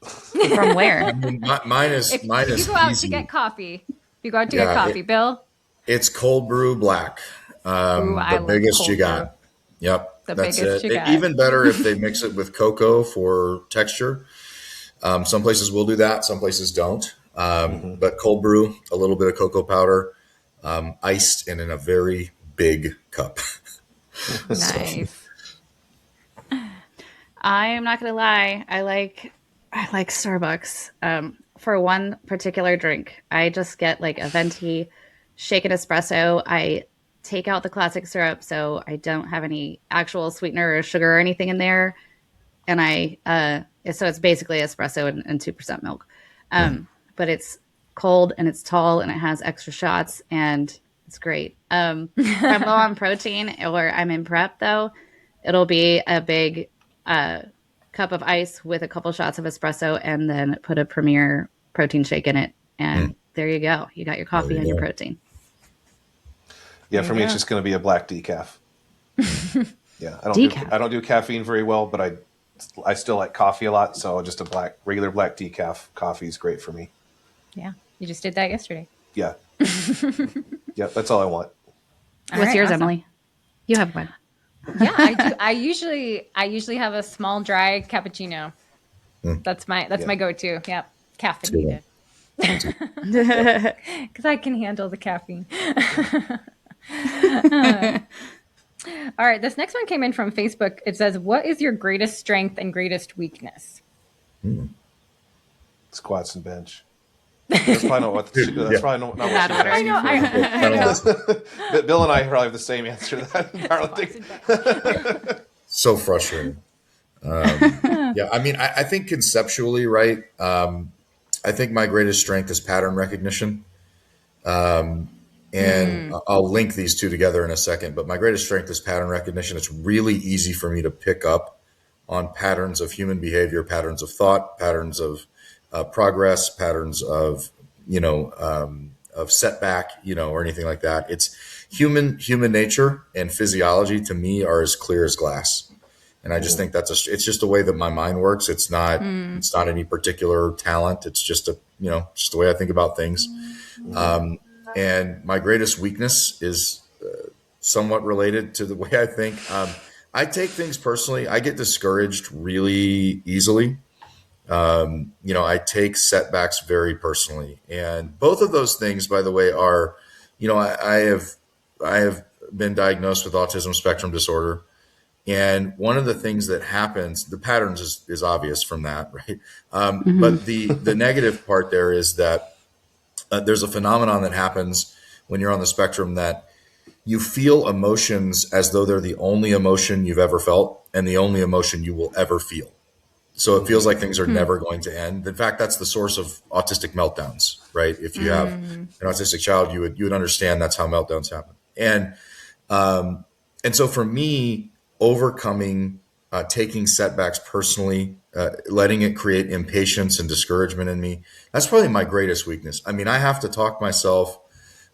From where? I mean, mine is If mine you is go out easy. to get coffee, if you go out to Yeah, get coffee, Bill. It's cold brew black. Ooh, I The love biggest cold you brew. got. Yep. The That's biggest it. you got. Even better if they mix it with cocoa for texture. Some places will do that. Some places don't. But cold brew, a little bit of cocoa powder, iced and in a very big cup. Nice. I'm not gonna lie. I like Starbucks. For one particular drink, I just get like a venti shaken espresso. I take out the classic syrup, so I don't have any actual sweetener or sugar or anything in there. And so it's basically espresso and 2% milk. But it's cold and it's tall and it has extra shots and it's great. If I'm low on protein or I'm in prep though, it'll be a big cup of ice with a couple shots of espresso and then put a Premier protein shake in it. And there you go. You got your coffee and your protein. Yeah, for me, it's just going to be a black decaf. Yeah, I don't do caffeine very well, but I still like coffee a lot, so just regular black decaf coffee is great for me. Yeah, you just did that yesterday. Yeah. Yeah, that's all I want. What's yours, Emily? You have one. Yeah, I do. I usually have a small dry cappuccino. That's my go-to. Yep, caffeinated. Because I can handle the caffeine. All right, this next one came in from Facebook. It says, "What is your greatest strength and greatest weakness?" Squats and bench. That's probably not what. That's probably not what That order. I know. Bill and I probably have the same answer to that. Powerlifting. So frustrating. Yeah, I mean, I think conceptually, right? I think my greatest strength is pattern recognition. And I'll link these two together in a second, but my greatest strength is pattern recognition. It's really easy for me to pick up on patterns of human behavior, patterns of thought, patterns of progress, patterns of, of setback, or anything like that. It's human nature and physiology to me are as clear as glass. And I just think it's just the way that my mind works. It's not any particular talent. It's just just the way I think about things. And my greatest weakness is somewhat related to the way I think. I take things personally. I get discouraged really easily. I take setbacks very personally. And both of those things, by the way, are, I have been diagnosed with autism spectrum disorder. And one of the things that happens, the patterns is obvious from that, right? But the negative part there is that there's a phenomenon that happens when you're on the spectrum that you feel emotions as though they're the only emotion you've ever felt and the only emotion you will ever feel. So it feels like things are never going to end. In fact, that's the source of autistic meltdowns, right? If you have an autistic child, you would understand that's how meltdowns happen. And so for me, overcoming taking setbacks personally, letting it create impatience and discouragement in me, that's probably my greatest weakness. I mean, I have to talk myself,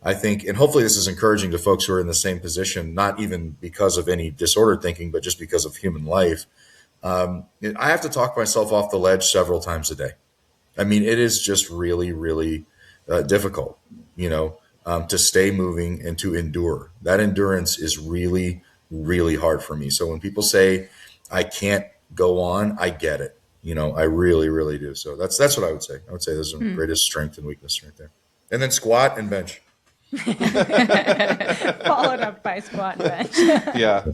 I think, and hopefully this is encouraging to folks who are in the same position, not even because of any disordered thinking, but just because of human life. I have to talk myself off the ledge several times a day. I mean, it is just really, really difficult, to stay moving and to endure. That endurance is really, really hard for me. So when people say I can't go on, I get it. I really, really do. So that's what I would say. I would say those are the greatest strength and weakness right there. And then squat and bench. Followed up by squat and bench. Yeah.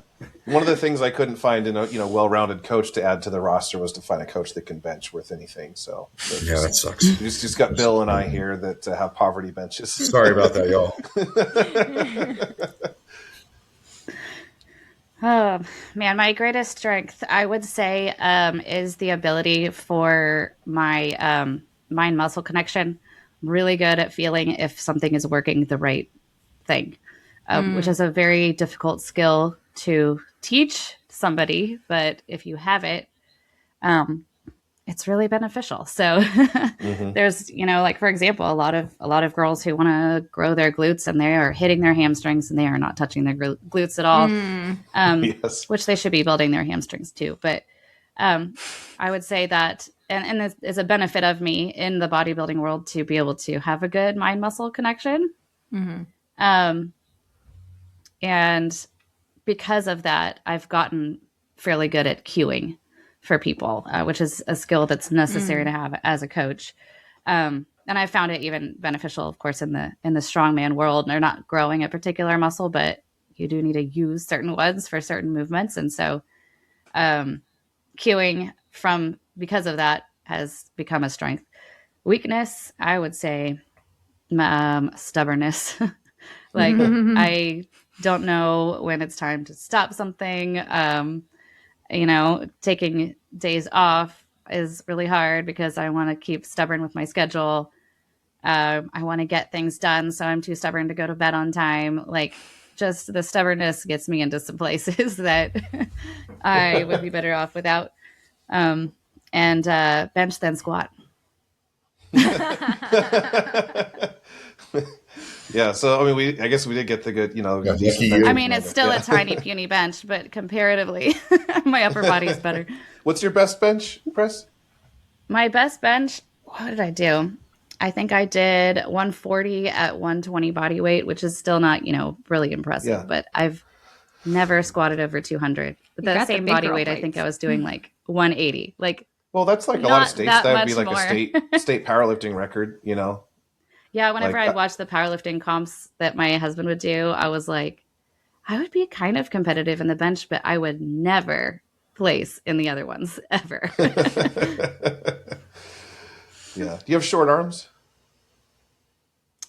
One of the things I couldn't find in a well-rounded coach to add to the roster was to find a coach that can bench worth anything. So Yeah, that sucks. just got Bill and I here that have poverty benches. Sorry about that, y'all. Oh man, my greatest strength, I would say, is the ability for my mind muscle connection. I'm really good at feeling if something is working the right thing, which is a very difficult skill to teach somebody. But if you have it, it's really beneficial. So there's, like for example, a lot of girls who want to grow their glutes and they are hitting their hamstrings and they are not touching their glutes at all, Yes. which they should be building their hamstrings too. But I would say that, and this is a benefit of me in the bodybuilding world to be able to have a good mind muscle connection. And because of that, I've gotten fairly good at cueing for people, which is a skill that's necessary to have as a coach. And I found it even beneficial, of course, in the strongman world. They're not growing a particular muscle, but you do need to use certain ones for certain movements. And so cueing because of that has become a strength. Weakness, I would say stubbornness. Like I don't know when it's time to stop something. Taking days off is really hard because I want to keep stubborn with my schedule. I want to get things done, so I'm too stubborn to go to bed on time. Like, just the stubbornness gets me into some places that I would be better off without. And bench then squat. Yeah, so I mean, I guess we did get the good, decent you. I mean, it's still a tiny, puny bench, but comparatively, my upper body is better. What's your best bench press? My best bench, what did I do? I think I did 140 at 120 body weight, which is still not, really impressive. Yeah. But I've never squatted over 200. With You that got the same big body girl weight, I think I was doing like 180. Like, Well, that's like a lot Not of states. that That would be much like a state powerlifting record, yeah, whenever Like, I'd watch the powerlifting comps that my husband would do, I was like, I would be kind of competitive in the bench, but I would never place in the other ones ever. Yeah. Do you have short arms?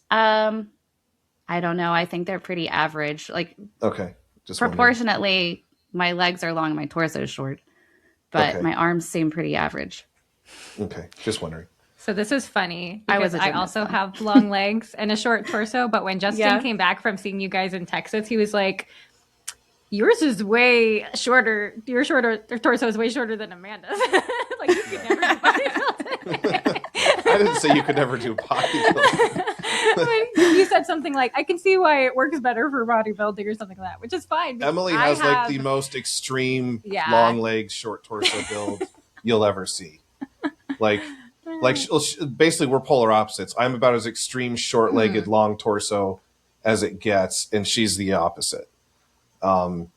I don't know. I think they're pretty average. Like Okay. Just wondering. proportionately, my legs are long, my torso is short, but Okay. my arms seem pretty average. Okay. Just wondering. So this is funny I was because a I gymnast, also though. have long legs and a short torso. But when Justin came back from seeing you guys in Texas, he was like, yours is way shorter. Your torso is way shorter than Amanda's. Like, you could never do bodybuilding. I didn't say you could never do bodybuilding. You said something like, I can see why it works better for bodybuilding or something like that, which is fine. Emily has like the most extreme long legs, short torso build you'll ever see. Like basically we're polar opposites. I'm about as extreme short-legged, long torso as it gets, and she's the opposite. So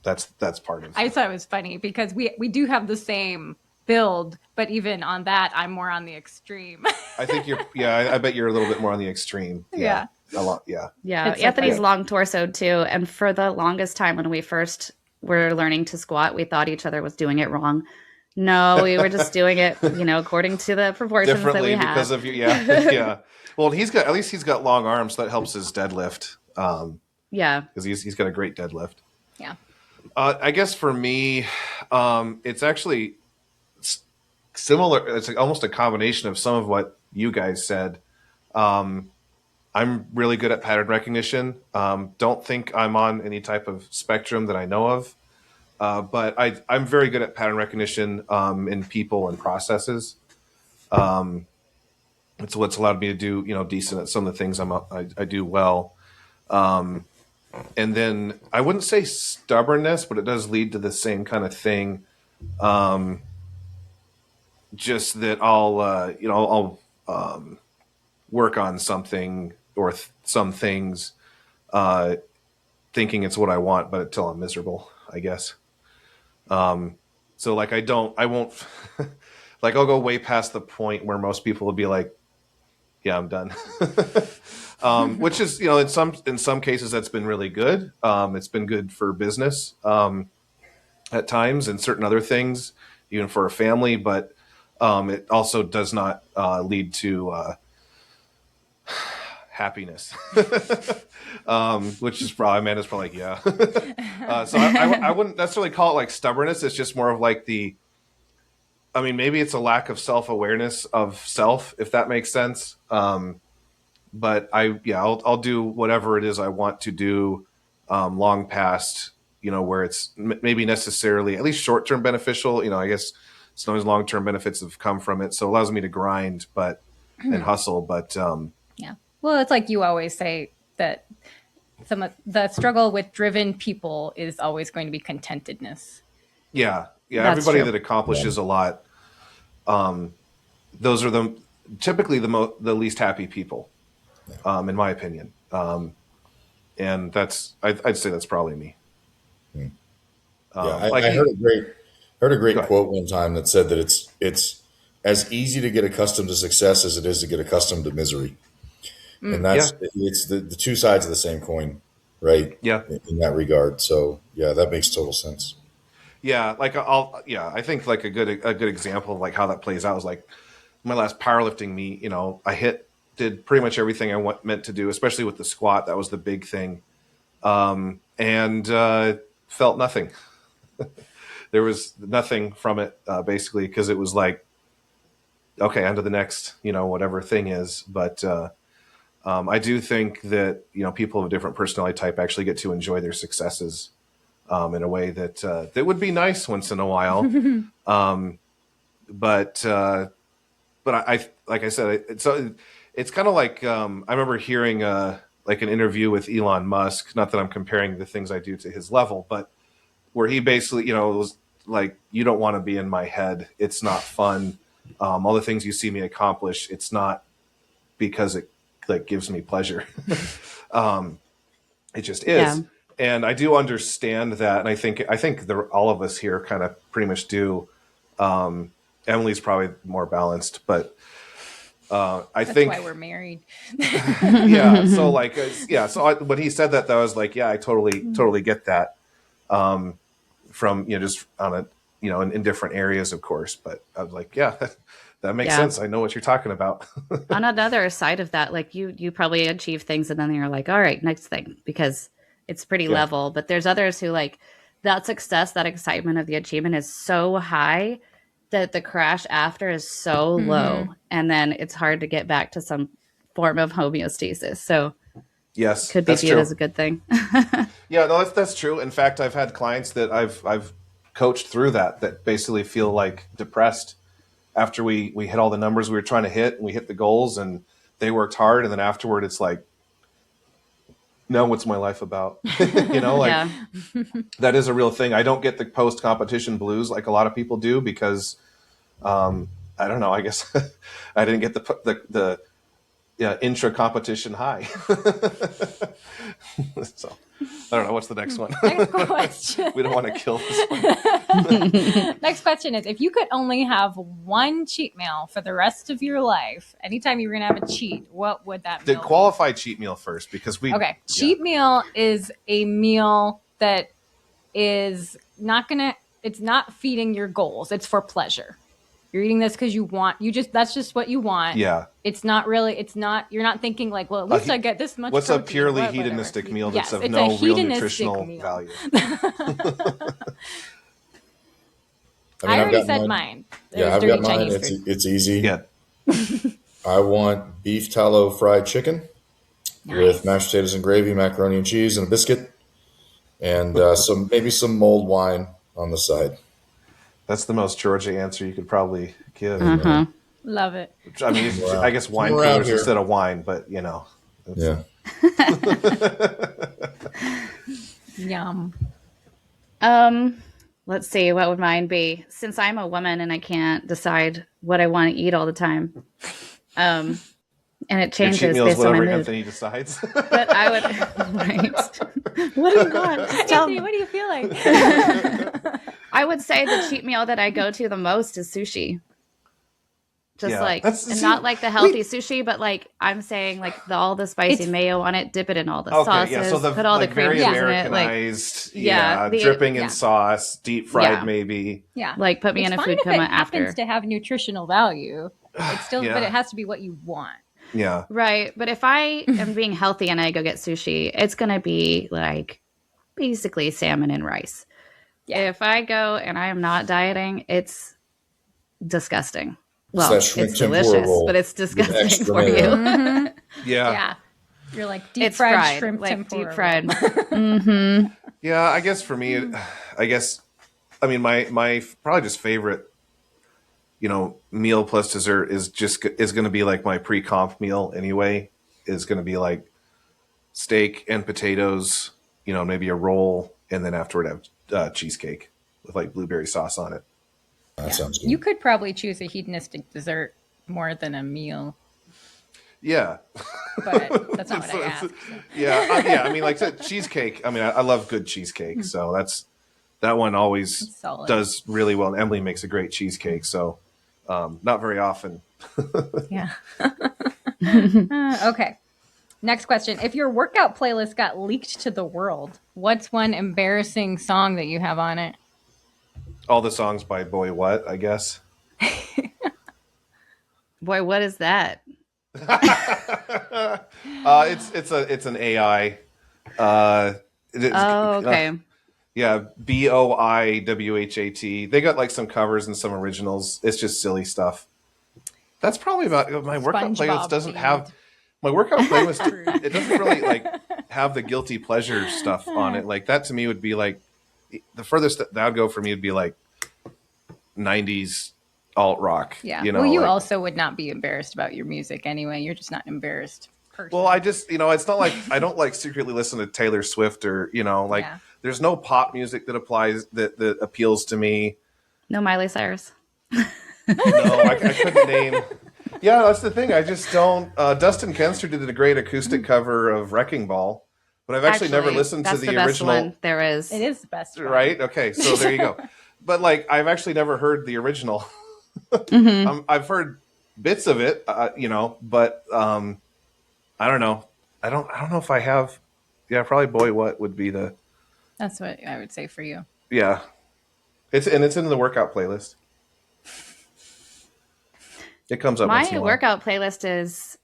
that's part of it. I thought it was funny because we do have the same build, but even on that, I'm more on the extreme. I think I bet you're a little bit more on the extreme. Yeah. A lot. Yeah. Yeah. It's Anthony's okay. long torso too. And for the longest time when we first were learning to squat, we thought each other was doing it wrong. No, we were just doing it, according to the proportions that we have. Because of you. Yeah. Yeah. Well, he's got long arms, so that helps his deadlift. Yeah. Because he's got a great deadlift. Yeah. I guess for me, it's actually similar. It's almost a combination of some of what you guys said. I'm really good at pattern recognition. Don't think I'm on any type of spectrum that I know of. But I'm very good at pattern recognition in people and processes. It's what's allowed me to do, decent at some of the things I do well. And then I wouldn't say stubbornness, but it does lead to the same kind of thing. Just that I'll work on something or some things, thinking it's what I want, but until I'm miserable, I guess. So like I won't like I'll go way past the point where most people will be like, yeah, I'm done. Which is, in some cases that's been really good. It's been good for business at times and certain other things, even for a family. But it also does not lead to happiness, which is probably Amanda's probably like, yeah. So I wouldn't necessarily call it like stubbornness. It's just more of like maybe it's a lack of self-awareness of self, if that makes sense. But I'll do whatever it is I want to do, long past, where it's maybe necessarily at least short-term beneficial. I guess sometimes long-term benefits have come from it. So it allows me to grind, and hustle. But, yeah. Well, it's like you always say that some of the struggle with driven people is always going to be contentedness. Yeah. That's Everybody true. that accomplishes a lot, those are typically the least happy people, in my opinion. And I'd say that's probably me. I heard a great quote one time that said that it's as easy to get accustomed to success as it is to get accustomed to misery. And it's the two sides of the same coin, right? Yeah. In that regard. So yeah, that makes total sense. Yeah. I think like a good example of like how that plays out is like my last powerlifting meet, I did pretty much everything I meant to do, especially with the squat. That was the big thing. And felt nothing. There was nothing from it, basically, because it was like, okay, on to the next, whatever thing is. But I do think that, people of a different personality type actually get to enjoy their successes in a way that would be nice once in a while. But I like I said, it's kind of like I remember hearing like an interview with Elon Musk. Not that I'm comparing the things I do to his level, but where he basically, was like, you don't want to be in my head. It's not fun. All the things you see me accomplish, it's not because it like gives me pleasure. It just is. Yeah. And I do understand that. And I think all of us here kind of pretty much do. Emily's probably more balanced, but That's think why we're married. Yeah. So like, when he said that, I was like, yeah, I totally get that. From, just on a, in different areas, of course, but I was like, yeah, that makes sense. I know what you're talking about. On another side of that, like you probably achieve things and then you're like, all right, next thing, because it's pretty level. But there's others who like that success, that excitement of the achievement is so high that the crash after is so low. And then it's hard to get back to some form of homeostasis. So yes, could be viewed as a good thing. Yeah, no, that's true. In fact, I've had clients that I've coached through that basically feel like depressed after we hit all the numbers we were trying to hit and we hit the goals and they worked hard. And then afterward, it's like, no, what's my life about? That is a real thing. I don't get the post competition blues like a lot of people do because, I don't know, I guess I didn't get the intra competition high. So I don't know. What's the next one? Next question. We don't want to kill this one. Next question is, if you could only have one cheat meal for the rest of your life, anytime you were going to have a cheat, what would that meal be? Qualify cheat meal first because cheat meal is a meal that is it's not feeding your goals. It's for pleasure. You're eating this because that's just what you want. Yeah. You're not thinking like, well, at least I get this much. What's protein, a purely hedonistic meal that's of no real nutritional value? I already said mine. Yeah, I've got mine. It's easy. Yeah. I want beef tallow fried chicken with mashed potatoes and gravy, macaroni and cheese, and a biscuit, and maybe some mulled wine on the side. That's the most Georgia answer you could probably give. Love it. I mean, I guess wine coolers instead of wine, but Yeah. Yum. Let's see, what would mine be? Since I'm a woman and I can't decide what I want to eat all the time, and it changes based on my mood. Anthony decides. But I would, right? What do you want? Anthony, what do you feel like? I would say the cheat meal that I go to the most is sushi. Just Yeah. like, That's- and see, not like the healthy sushi, but like I'm saying, like all the spicy It's- mayo on it, dip it in all the Okay, sauces, yeah. So the put all like the cream very cheese in it, like Americanized, Yeah, the- dripping yeah. in sauce, deep fried Yeah. maybe. Yeah. like put me It's in a fine food if it coma after. happens to have nutritional value. It's still, Yeah. but it has to be what you want. Yeah. Right. But if I am being healthy and I go get sushi, it's going to be like basically salmon and rice. Yeah. If I go and I am not dieting, it's disgusting. It's Well, that it's shrimp tempura delicious, roll but it's with disgusting extra for you. mayo. Mhm. Yeah. Yeah. You're like deep It's fried, fried, shrimp like tempura. deep fried. roll. hmm Yeah, I guess for me, I mean, my probably just favorite, meal plus dessert is going to be like my pre-comp meal anyway. Is going to be like steak and potatoes, maybe a roll, and then afterward have cheesecake with like blueberry sauce on it. That sounds good. You could probably choose a hedonistic dessert more than a meal, Yeah, but that's not what I asked. yeah. I mean, like I said, cheesecake. I mean, I love good cheesecake, so that one always It's solid. does really well. And Emily makes a great cheesecake, so not very often. Yeah. Okay. Next question. If your workout playlist got leaked to the world, what's one embarrassing song that you have on it? All the songs by Boy What, I guess. Boy, what is that? It's an AI. Oh, okay. Yeah, BOIWHAT. They got like some covers and some originals. It's just silly stuff. That's probably about my workout SpongeBob playlist. Doesn't themed. have my workout playlist. It doesn't really like have the guilty pleasure stuff on it. Like that to me would be like the furthest that would go for me would be like 90s alt rock. Yeah. You know, well, you like, also would not be embarrassed about your music anyway. You're just not an embarrassed person. well, I just, it's not like I don't like secretly listen to Taylor Swift or, Yeah. there's no pop music that applies that appeals to me. No Miley Cyrus. No, I couldn't name. Yeah, that's the thing. I just don't. Dustin Kenster did a great acoustic cover of Wrecking Ball, but I've actually never listened to that's the best original. one there is. It is the best. one. Right? Okay, so there you go. But like, I've actually never heard the original. Mhm. I've heard bits of it, but I don't know. I don't know if I have. Yeah, probably Boy What would be the. That's what I would say for you. Yeah, it's in the workout playlist. It comes up. once in My a while. workout playlist is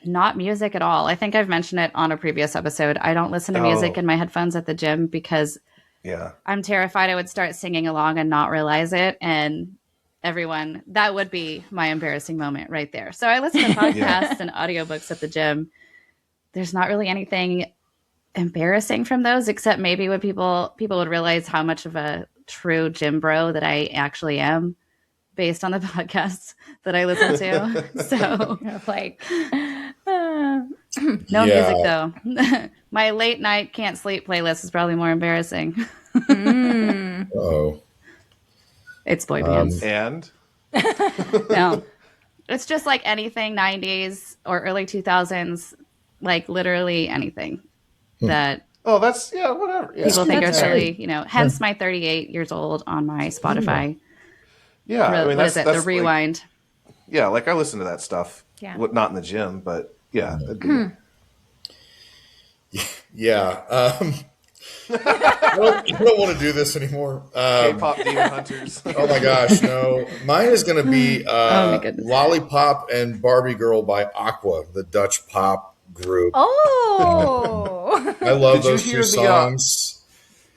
not music at all. I think I've mentioned it on a previous episode. I don't listen to music Oh. in my headphones at the gym because Yeah. I'm terrified I would start singing along and not realize it. And that would be my embarrassing moment right there. So I listen to podcasts and audiobooks at the gym. There's not really anything embarrassing from those, except maybe when people would realize how much of a true gym bro that I actually am based on the podcasts that I listen to. So Like, no Yeah. music though. My late night can't sleep playlist is probably more embarrassing. Oh, It's boy bands. And No, it's just like anything 90s or early 2000s, like literally anything that that's whatever. Yeah. people think are That's fair. silly. Hence my 38 years old on my Spotify. Yeah, I mean What is that's it? The like- rewind. like I listen to that stuff. Yeah. Not in the gym, but yeah. That'd be- yeah. I don't want to do this anymore. K-pop Demon Hunters. Oh my gosh, no. Mine is going to be my goodness. Lollipop and Barbie Girl by Aqua, the Dutch pop group. oh, I love Did you those hear two the, songs.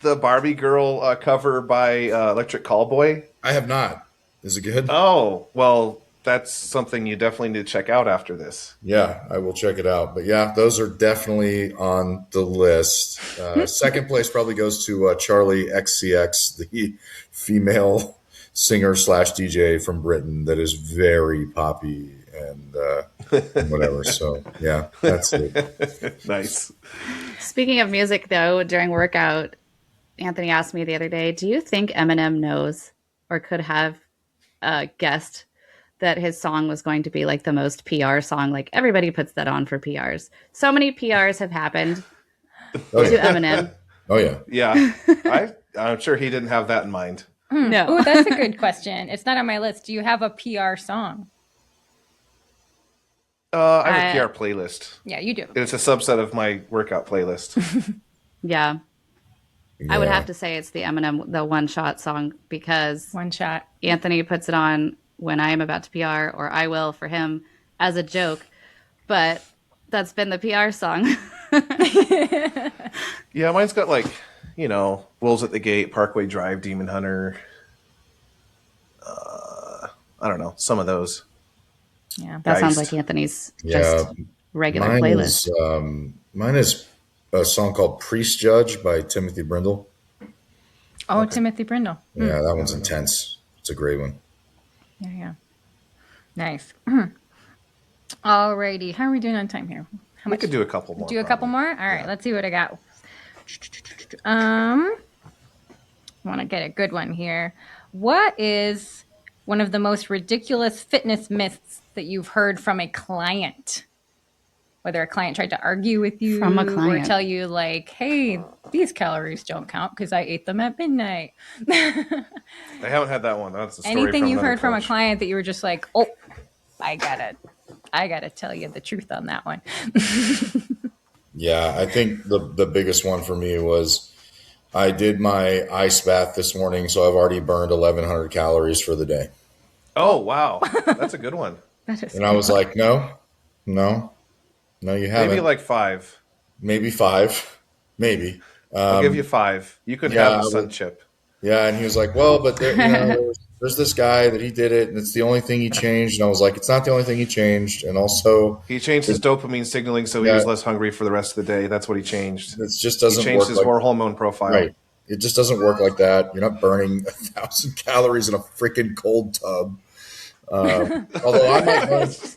The Barbie Girl cover by Electric Callboy. I have not. Is it good? Oh, well, that's something you definitely need to check out after this. Yeah, I will check it out. But yeah, those are definitely on the list. Second place probably goes to Charlie XCX, the female singer / DJ from Britain that is very poppy and whatever. So yeah, that's it. Nice. Speaking of music, though, during workout, Anthony asked me the other day, do you think Eminem knows or could have guessed that his song was going to be like the most PR song? Like everybody puts that on for PRs. So many PRs have happened Oh to yeah. Eminem. Oh yeah. Yeah, I'm sure he didn't have that in mind. No. oh, that's a good question. It's not on my list. Do you have a PR song? I have a PR playlist. Yeah, you do. It's a subset of my workout playlist. Yeah. Yeah. I would have to say it's the Eminem, the One Shot song, because One shot. Anthony puts it on when I am about to PR, or I will for him as a joke. But that's been the PR song. Yeah, mine's got like, Wolves at the Gate, Parkway Drive, Demon Hunter. I don't know, some of those. Yeah. That sounds Geist. like Anthony's Yeah. just regular playlist. Mine is a song called Priest Judge by Timothy Brindle. Oh, okay. Timothy Brindle. Yeah, that one's intense. It's a great one. Yeah, yeah. Nice. Alrighty. How are we doing on time here? How We could do a couple more. Do a couple more? All right, let's see what I got. Want to get a good one here. What is one of the most ridiculous fitness myths that you've heard from a client? Whether a client tried to argue with you From a client. or tell you like, hey, these calories don't count because I ate them at midnight. I haven't had that one. That's a story Anything from you've another heard from a coach. client that you were just like, oh, I gotta tell you the truth on that one. Yeah, I think the biggest one for me was I did my ice bath this morning, so I've already burned 1,100 calories for the day. Oh, wow. That's a good one. That is And I was like, no, you haven't. Maybe like 5. Maybe 5, maybe. I'll give you 5. You could have the sun chip. Yeah, and he was like, well, but there's this guy that he did it, and it's the only thing he changed. And I was like, it's not the only thing he changed. And also, He changed his dopamine signaling so he was less hungry for the rest of the day. That's what he changed. it just He doesn't changed work his like hormone profile. right. It just doesn't work like that. You're not burning 1,000 calories in a freaking cold tub. Although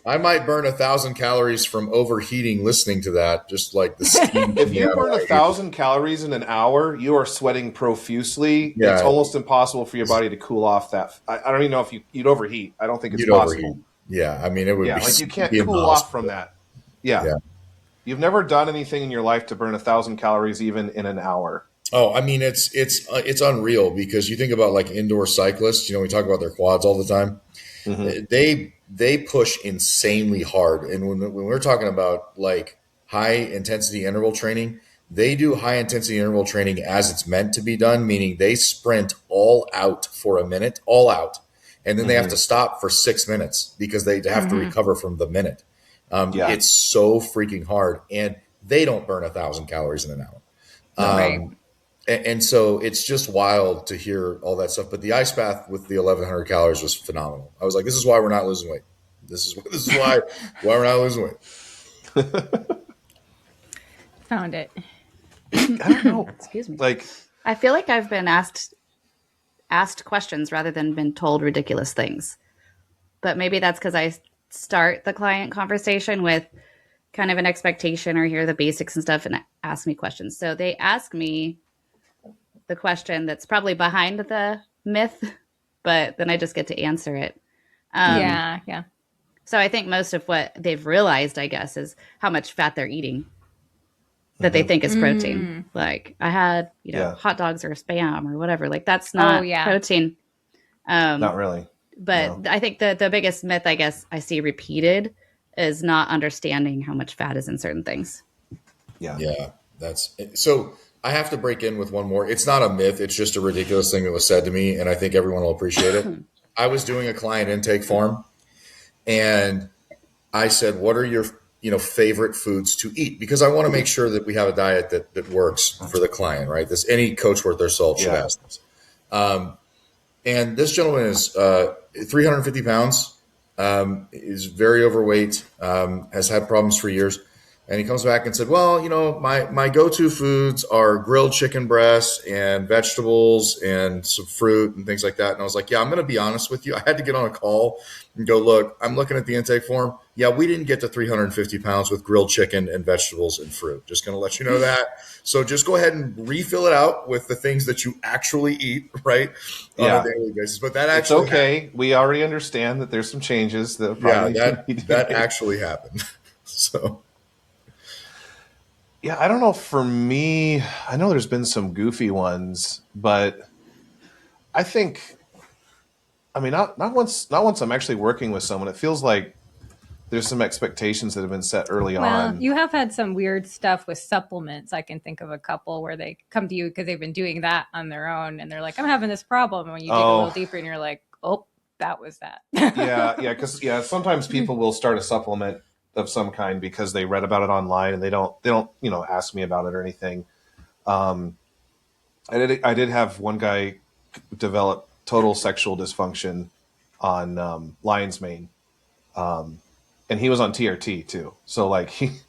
I might burn 1,000 calories from overheating listening to that, just like the steam. If you burn 1,000 calories in an hour, you are sweating profusely. Yeah. It's almost impossible for your body to cool off that. I don't even know if you'd overheat. I don't think it's You'd possible. overheat. Yeah, I mean it would be. Like you can't be cool impossible. off from that. Yeah. You've never done anything in your life to burn 1,000 calories even in an hour. Oh, I mean it's unreal because you think about like indoor cyclists. We talk about their quads all the time. Mm-hmm. They push insanely hard, and when we're talking about like high intensity interval training, they do high intensity interval training as it's meant to be done, meaning they sprint all out for a minute, all out, and then they have to stop for 6 minutes because they have to recover from the minute. It's so freaking hard, and they don't burn 1,000 calories in an hour. Right. And so it's just wild to hear all that stuff. But the ice bath with the 1,100 calories was phenomenal. I was like, this is why we're not losing weight. This is why we're not losing weight. Found it. I don't know. Excuse me. Like, I feel like I've been asked questions rather than been told ridiculous things. But maybe that's because I start the client conversation with kind of an expectation or hear the basics and stuff and ask me questions. So they ask me the question that's probably behind the myth, but then I just get to answer it. Yeah. So I think most of what they've realized, I guess, is how much fat they're eating that they think is protein. Like I had, hot dogs or Spam or whatever. Like that's not protein. not really. But I think the biggest myth, I guess, I see repeated is not understanding how much fat is in certain things. Yeah, that's so. I have to break in with one more. It's not a myth. It's just a ridiculous thing that was said to me, and I think everyone will appreciate it. I was doing a client intake form, and I said, "What are your favorite foods to eat?" Because I want to make sure that we have a diet that works for the client, right? This any coach worth their salt should ask this. And this gentleman is 350 pounds, is very overweight, has had problems for years. And he comes back and said, well, my go-to foods are grilled chicken breasts and vegetables and some fruit and things like that. And I was like, I'm going to be honest with you. I had to get on a call and go, look, I'm looking at the intake form. Yeah, we didn't get to 350 pounds with grilled chicken and vegetables and fruit. Just going to let you know that. So just go ahead and refill it out with the things that you actually eat, right? On a daily basis. But that actually it's okay. Happened. We already understand that there's some changes that that actually happened. So. Yeah, I don't know. For me, I know there's been some goofy ones, but I think, not once I'm actually working with someone, it feels like there's some expectations that have been set early Well, on. you have had some weird stuff with supplements. I can think of a couple where they come to you because they've been doing that on their own, and they're like, "I'm having this problem." And when you dig a little deeper, and you're like, "Oh, that was that." Because sometimes people will start a supplement of some kind because they read about it online and they don't ask me about it or anything. I did have one guy develop total sexual dysfunction on lion's mane, and he was on TRT too. So like he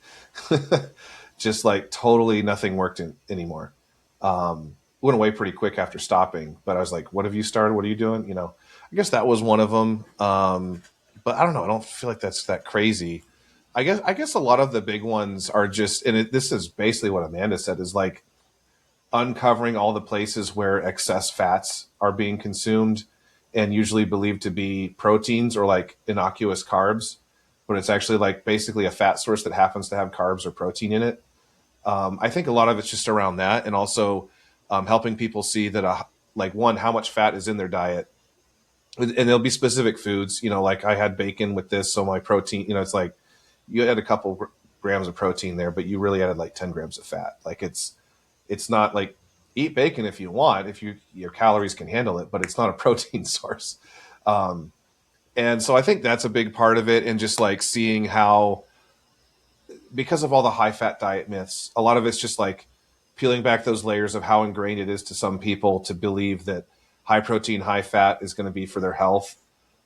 just like totally nothing worked anymore. Went away pretty quick after stopping, but I was like, "What have you started? What are you doing?" I guess that was one of them. But I don't know. I don't feel like that's that crazy. I guess a lot of the big ones are just, and this is basically what Amanda said, is like uncovering all the places where excess fats are being consumed and usually believed to be proteins or like innocuous carbs, but it's actually like basically a fat source that happens to have carbs or protein in it. I think a lot of it's just around that, and also helping people see that how much fat is in their diet. And there'll be specific foods, like I had bacon with this, so my protein, it's like you had a couple grams of protein there, but you really added like 10 grams of fat. Like it's not like eat bacon if you want, if your calories can handle it, but it's not a protein source. And so I think that's a big part of it. And just like seeing how, because of all the high fat diet myths, a lot of it's just like peeling back those layers of how ingrained it is to some people to believe that high protein, high fat is going to be for their health.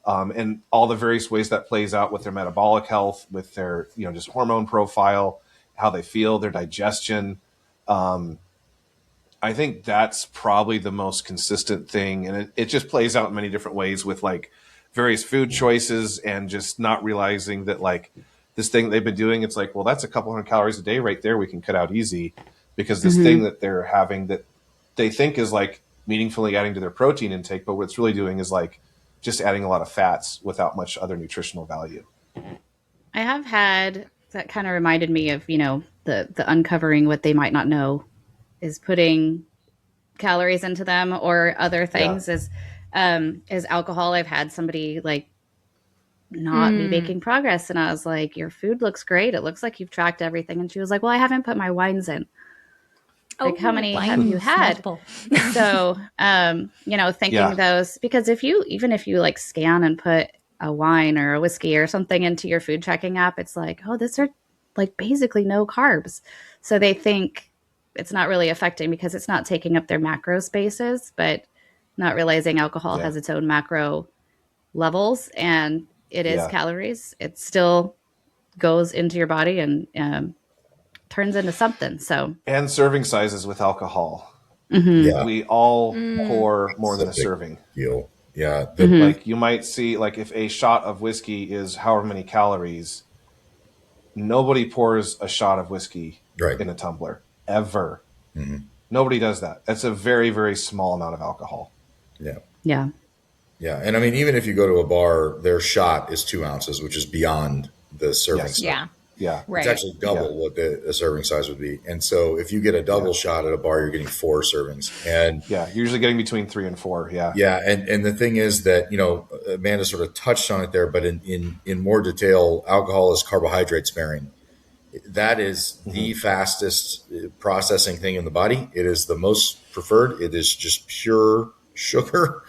And all the various ways that plays out with their metabolic health, with their, just hormone profile, how they feel, their digestion. I think that's probably the most consistent thing. And it just plays out in many different ways with like various food choices and just not realizing that like this thing they've been doing, it's like, well, that's a couple hundred calories a day right there. We can cut out easy because this thing that they're having that they think is like meaningfully adding to their protein intake, but what it's really doing is like just adding a lot of fats without much other nutritional value. I have had that kind of reminded me of, the uncovering what they might not know is putting calories into them or other things is alcohol. I've had somebody like not be making progress. And I was like, your food looks great. It looks like you've tracked everything. And she was like, well, I haven't put my wines in. Like, how many have you had? So, thinking those, because even if you like scan and put a wine or a whiskey or something into your food tracking app, it's like, oh, these are like basically no carbs. So they think it's not really affecting because it's not taking up their macro spaces, but not realizing alcohol has its own macro levels and it is calories. It still goes into your body and turns into something. So, and serving sizes with alcohol. We all pour more than a serving. Deal. Yeah. Like you might see, like if a shot of whiskey is however many calories, nobody pours a shot of whiskey in a tumbler ever. Nobody does that. That's a very, very small amount of alcohol. Yeah. And I mean, even if you go to a bar, their shot is 2 ounces, which is beyond the serving size. It's actually double what the serving size would be. And so if you get a double shot at a bar, you're getting 4 servings. And you're usually getting between 3 and 4. And the thing is that, Amanda sort of touched on it there, but in more detail, alcohol is carbohydrate sparing. That is the fastest processing thing in the body. It is the most preferred. It is just pure sugar.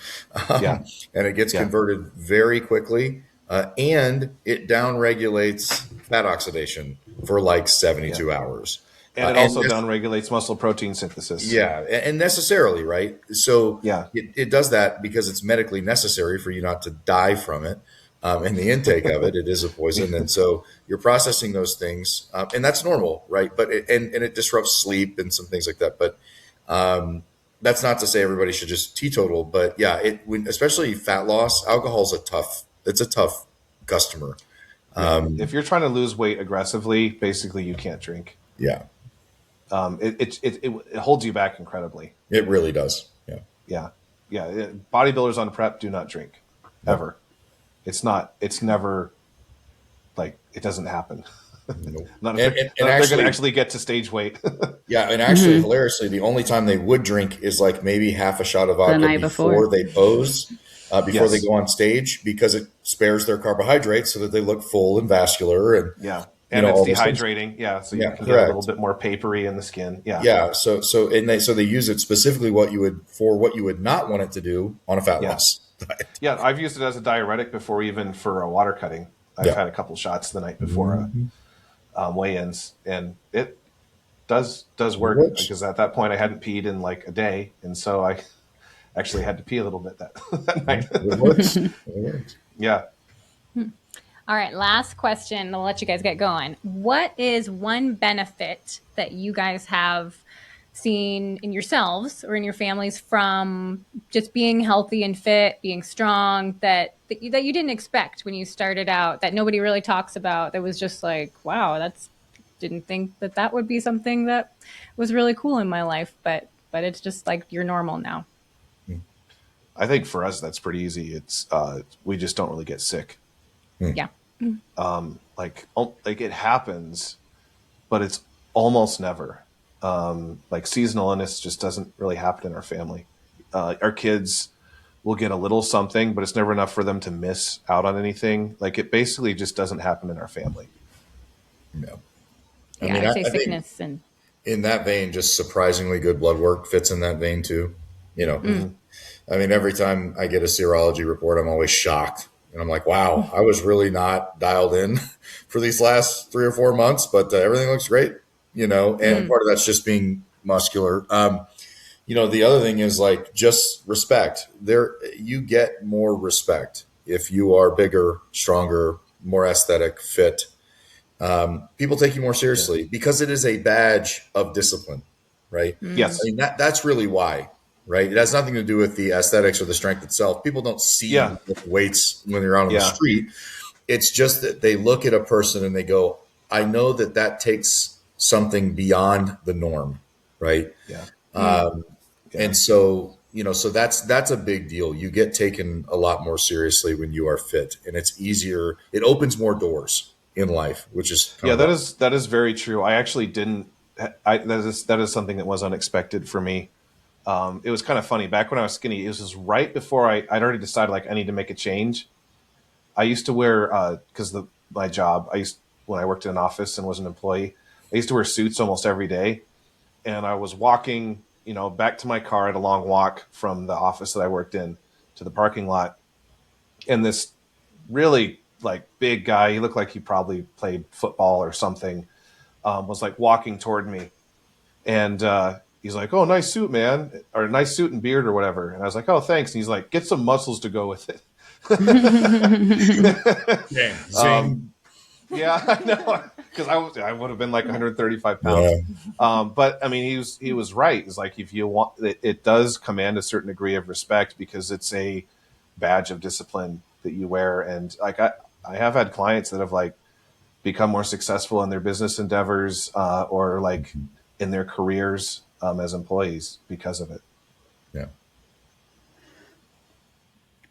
And it gets converted very quickly. And it downregulates fat oxidation for like 72 hours. And it also downregulates muscle protein synthesis. And necessarily, right? So it does that because it's medically necessary for you not to die from it. And the intake of it is a poison. And so you're processing those things. And that's normal, right? But it disrupts sleep and some things like that. But that's not to say everybody should just teetotal. But especially fat loss, alcohol is a tough customer. If you're trying to lose weight aggressively, basically you can't drink. It holds you back incredibly. It really does. Bodybuilders on prep do not drink ever. It's never like, it doesn't happen. Not if they're going to actually get to stage weight. And actually, hilariously, the only time they would drink is like maybe half a shot of vodka before they pose. before they Yes. go on stage, because it spares their carbohydrates so that they look full and vascular and, Yeah. And it's all those things. dehydrating. Yeah. So you Yeah, can get a little correct. bit more papery in the skin. Yeah. Yeah. So they use it specifically what you would not want it to do on a fat Yeah. loss diet. Yeah. I've used it as a diuretic before, even for a water cutting. I've Yeah. had a couple shots the night before weigh-ins, and it does It work, works. because at that point I hadn't peed in like a day. And so I actually had to pee a little bit that night. It works. It works. Yeah. All right, last question. I'll let you guys get going. What is one benefit that you guys have seen in yourselves or in your families from just being healthy and fit, being strong, that you didn't expect when you started out, that nobody really talks about, that was just like, wow, didn't think that would be something that was really cool in my life, but it's just like you're normal now. I think for us, that's pretty easy. It's, we just don't really get sick. Yeah. Like it happens, but it's almost never. Like seasonal illness just doesn't really happen in our family. Our kids will get a little something, but it's never enough for them to miss out on anything. Like it basically just doesn't happen in our family. Yeah. I'd say sickness and in that vein, just surprisingly good blood work fits in that vein too. I mean, every time I get a serology report, I'm always shocked. And I'm like, wow, I was really not dialed in for these last 3 or 4 months, but everything looks great, and part of that's just being muscular. The other thing is like just respect. You get more respect if you are bigger, stronger, more aesthetic, fit. People take you more seriously because it is a badge of discipline, right? Yes. I mean, that's really why, right? It has nothing to do with the aesthetics or the strength itself. People don't see you lift weights when you're out on the street. It's just that they look at a person and they go, I know that takes something beyond the norm, right? Yeah. And so, so that's a big deal. You get taken a lot more seriously when you are fit, and it's easier. It opens more doors in life, which is that is very true. I actually didn't. That is something that was unexpected for me. It was kind of funny. Back when I was skinny, it was just right before I'd already decided like I need to make a change. I used to wear because my job. When I worked in an office and was an employee, I used to wear suits almost every day, and I was walking, back to my car at a long walk from the office that I worked in to the parking lot, and this really like big guy, he looked like he probably played football or something, was like walking toward me, and he's like, "Oh, nice suit, man," or "nice suit and beard," or whatever. And I was like, "Oh, thanks." And he's like, "Get some muscles to go with it." Yeah, I know, because I would have been like 135 pounds. Yeah. But I mean, he was right. It's like if you want, it does command a certain degree of respect because it's a badge of discipline that you wear. And like I have had clients that have like become more successful in their business endeavors or like in their careers as employees because of it. Yeah.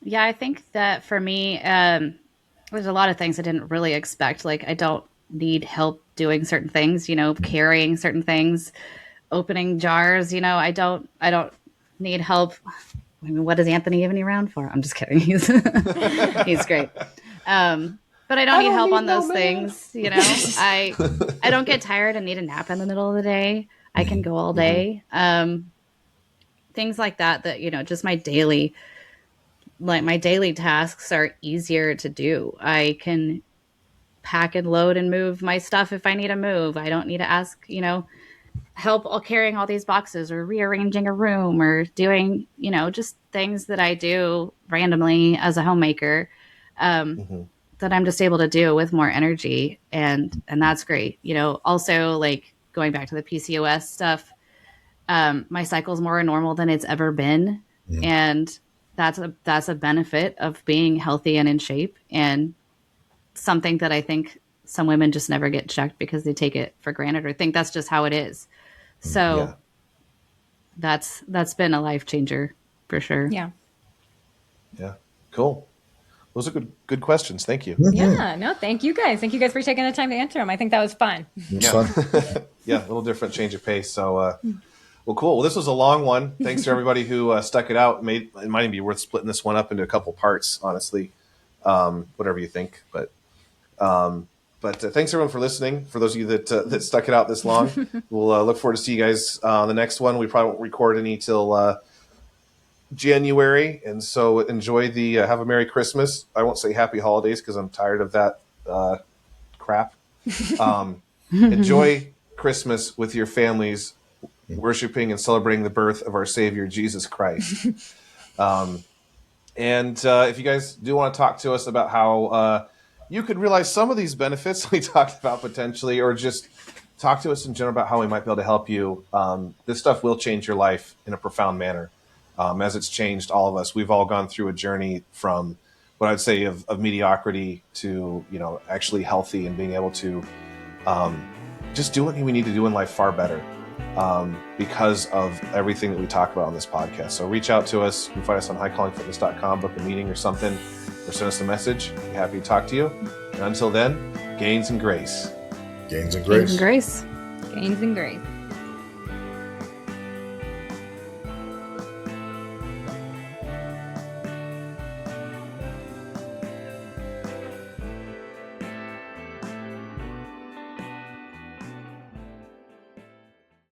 Yeah, I think that for me, there's a lot of things I didn't really expect. Like I don't need help doing certain things, carrying certain things, opening jars, I don't need help. I mean, what is Anthony even around for? I'm just kidding. He's great. But I don't need help on those things. I don't get tired and need a nap in the middle of the day. I can go all day. Things like that, just my daily tasks are easier to do. I can pack and load and move my stuff if I need to move. I don't need to ask, help carrying all these boxes or rearranging a room or doing, just things that I do randomly as a homemaker that I'm just able to do with more energy. And that's great. Also like going back to the PCOS stuff, my cycle's more normal than it's ever been. And that's a benefit of being healthy and in shape, and something that I think some women just never get checked because they take it for granted or think that's just how it is. So that's been a life changer for sure. Yeah. Yeah. Cool. Those are good questions. Thank you. Yeah. No, thank you guys. Thank you guys for taking the time to answer them. I think that was fun. It's fun. Yeah. A little different change of pace. So, Well, cool. Well, this was a long one. Thanks to everybody who stuck it out. It might even be worth splitting this one up into a couple parts, honestly. Whatever you think. But thanks everyone for listening. For those of you that stuck it out this long, we'll look forward to see you guys on the next one. We probably won't record any till January, and so enjoy the have a Merry Christmas. I won't say Happy Holidays because I'm tired of that crap. Enjoy Christmas with your families, worshiping and celebrating the birth of our Savior Jesus Christ. And if you guys do want to talk to us about how you could realize some of these benefits we talked about potentially, or just talk to us in general about how we might be able to help you, this stuff will change your life in a profound manner. As it's changed all of us. We've all gone through a journey from what I'd say of mediocrity to, actually healthy and being able to just do what we need to do in life far better because of everything that we talk about on this podcast. So reach out to us. You can find us on highcallingfitness.com, book a meeting or something, or send us a message. We'd be happy to talk to you. And until then, gains and grace. Gains and grace. Gains and grace. Gains and grace.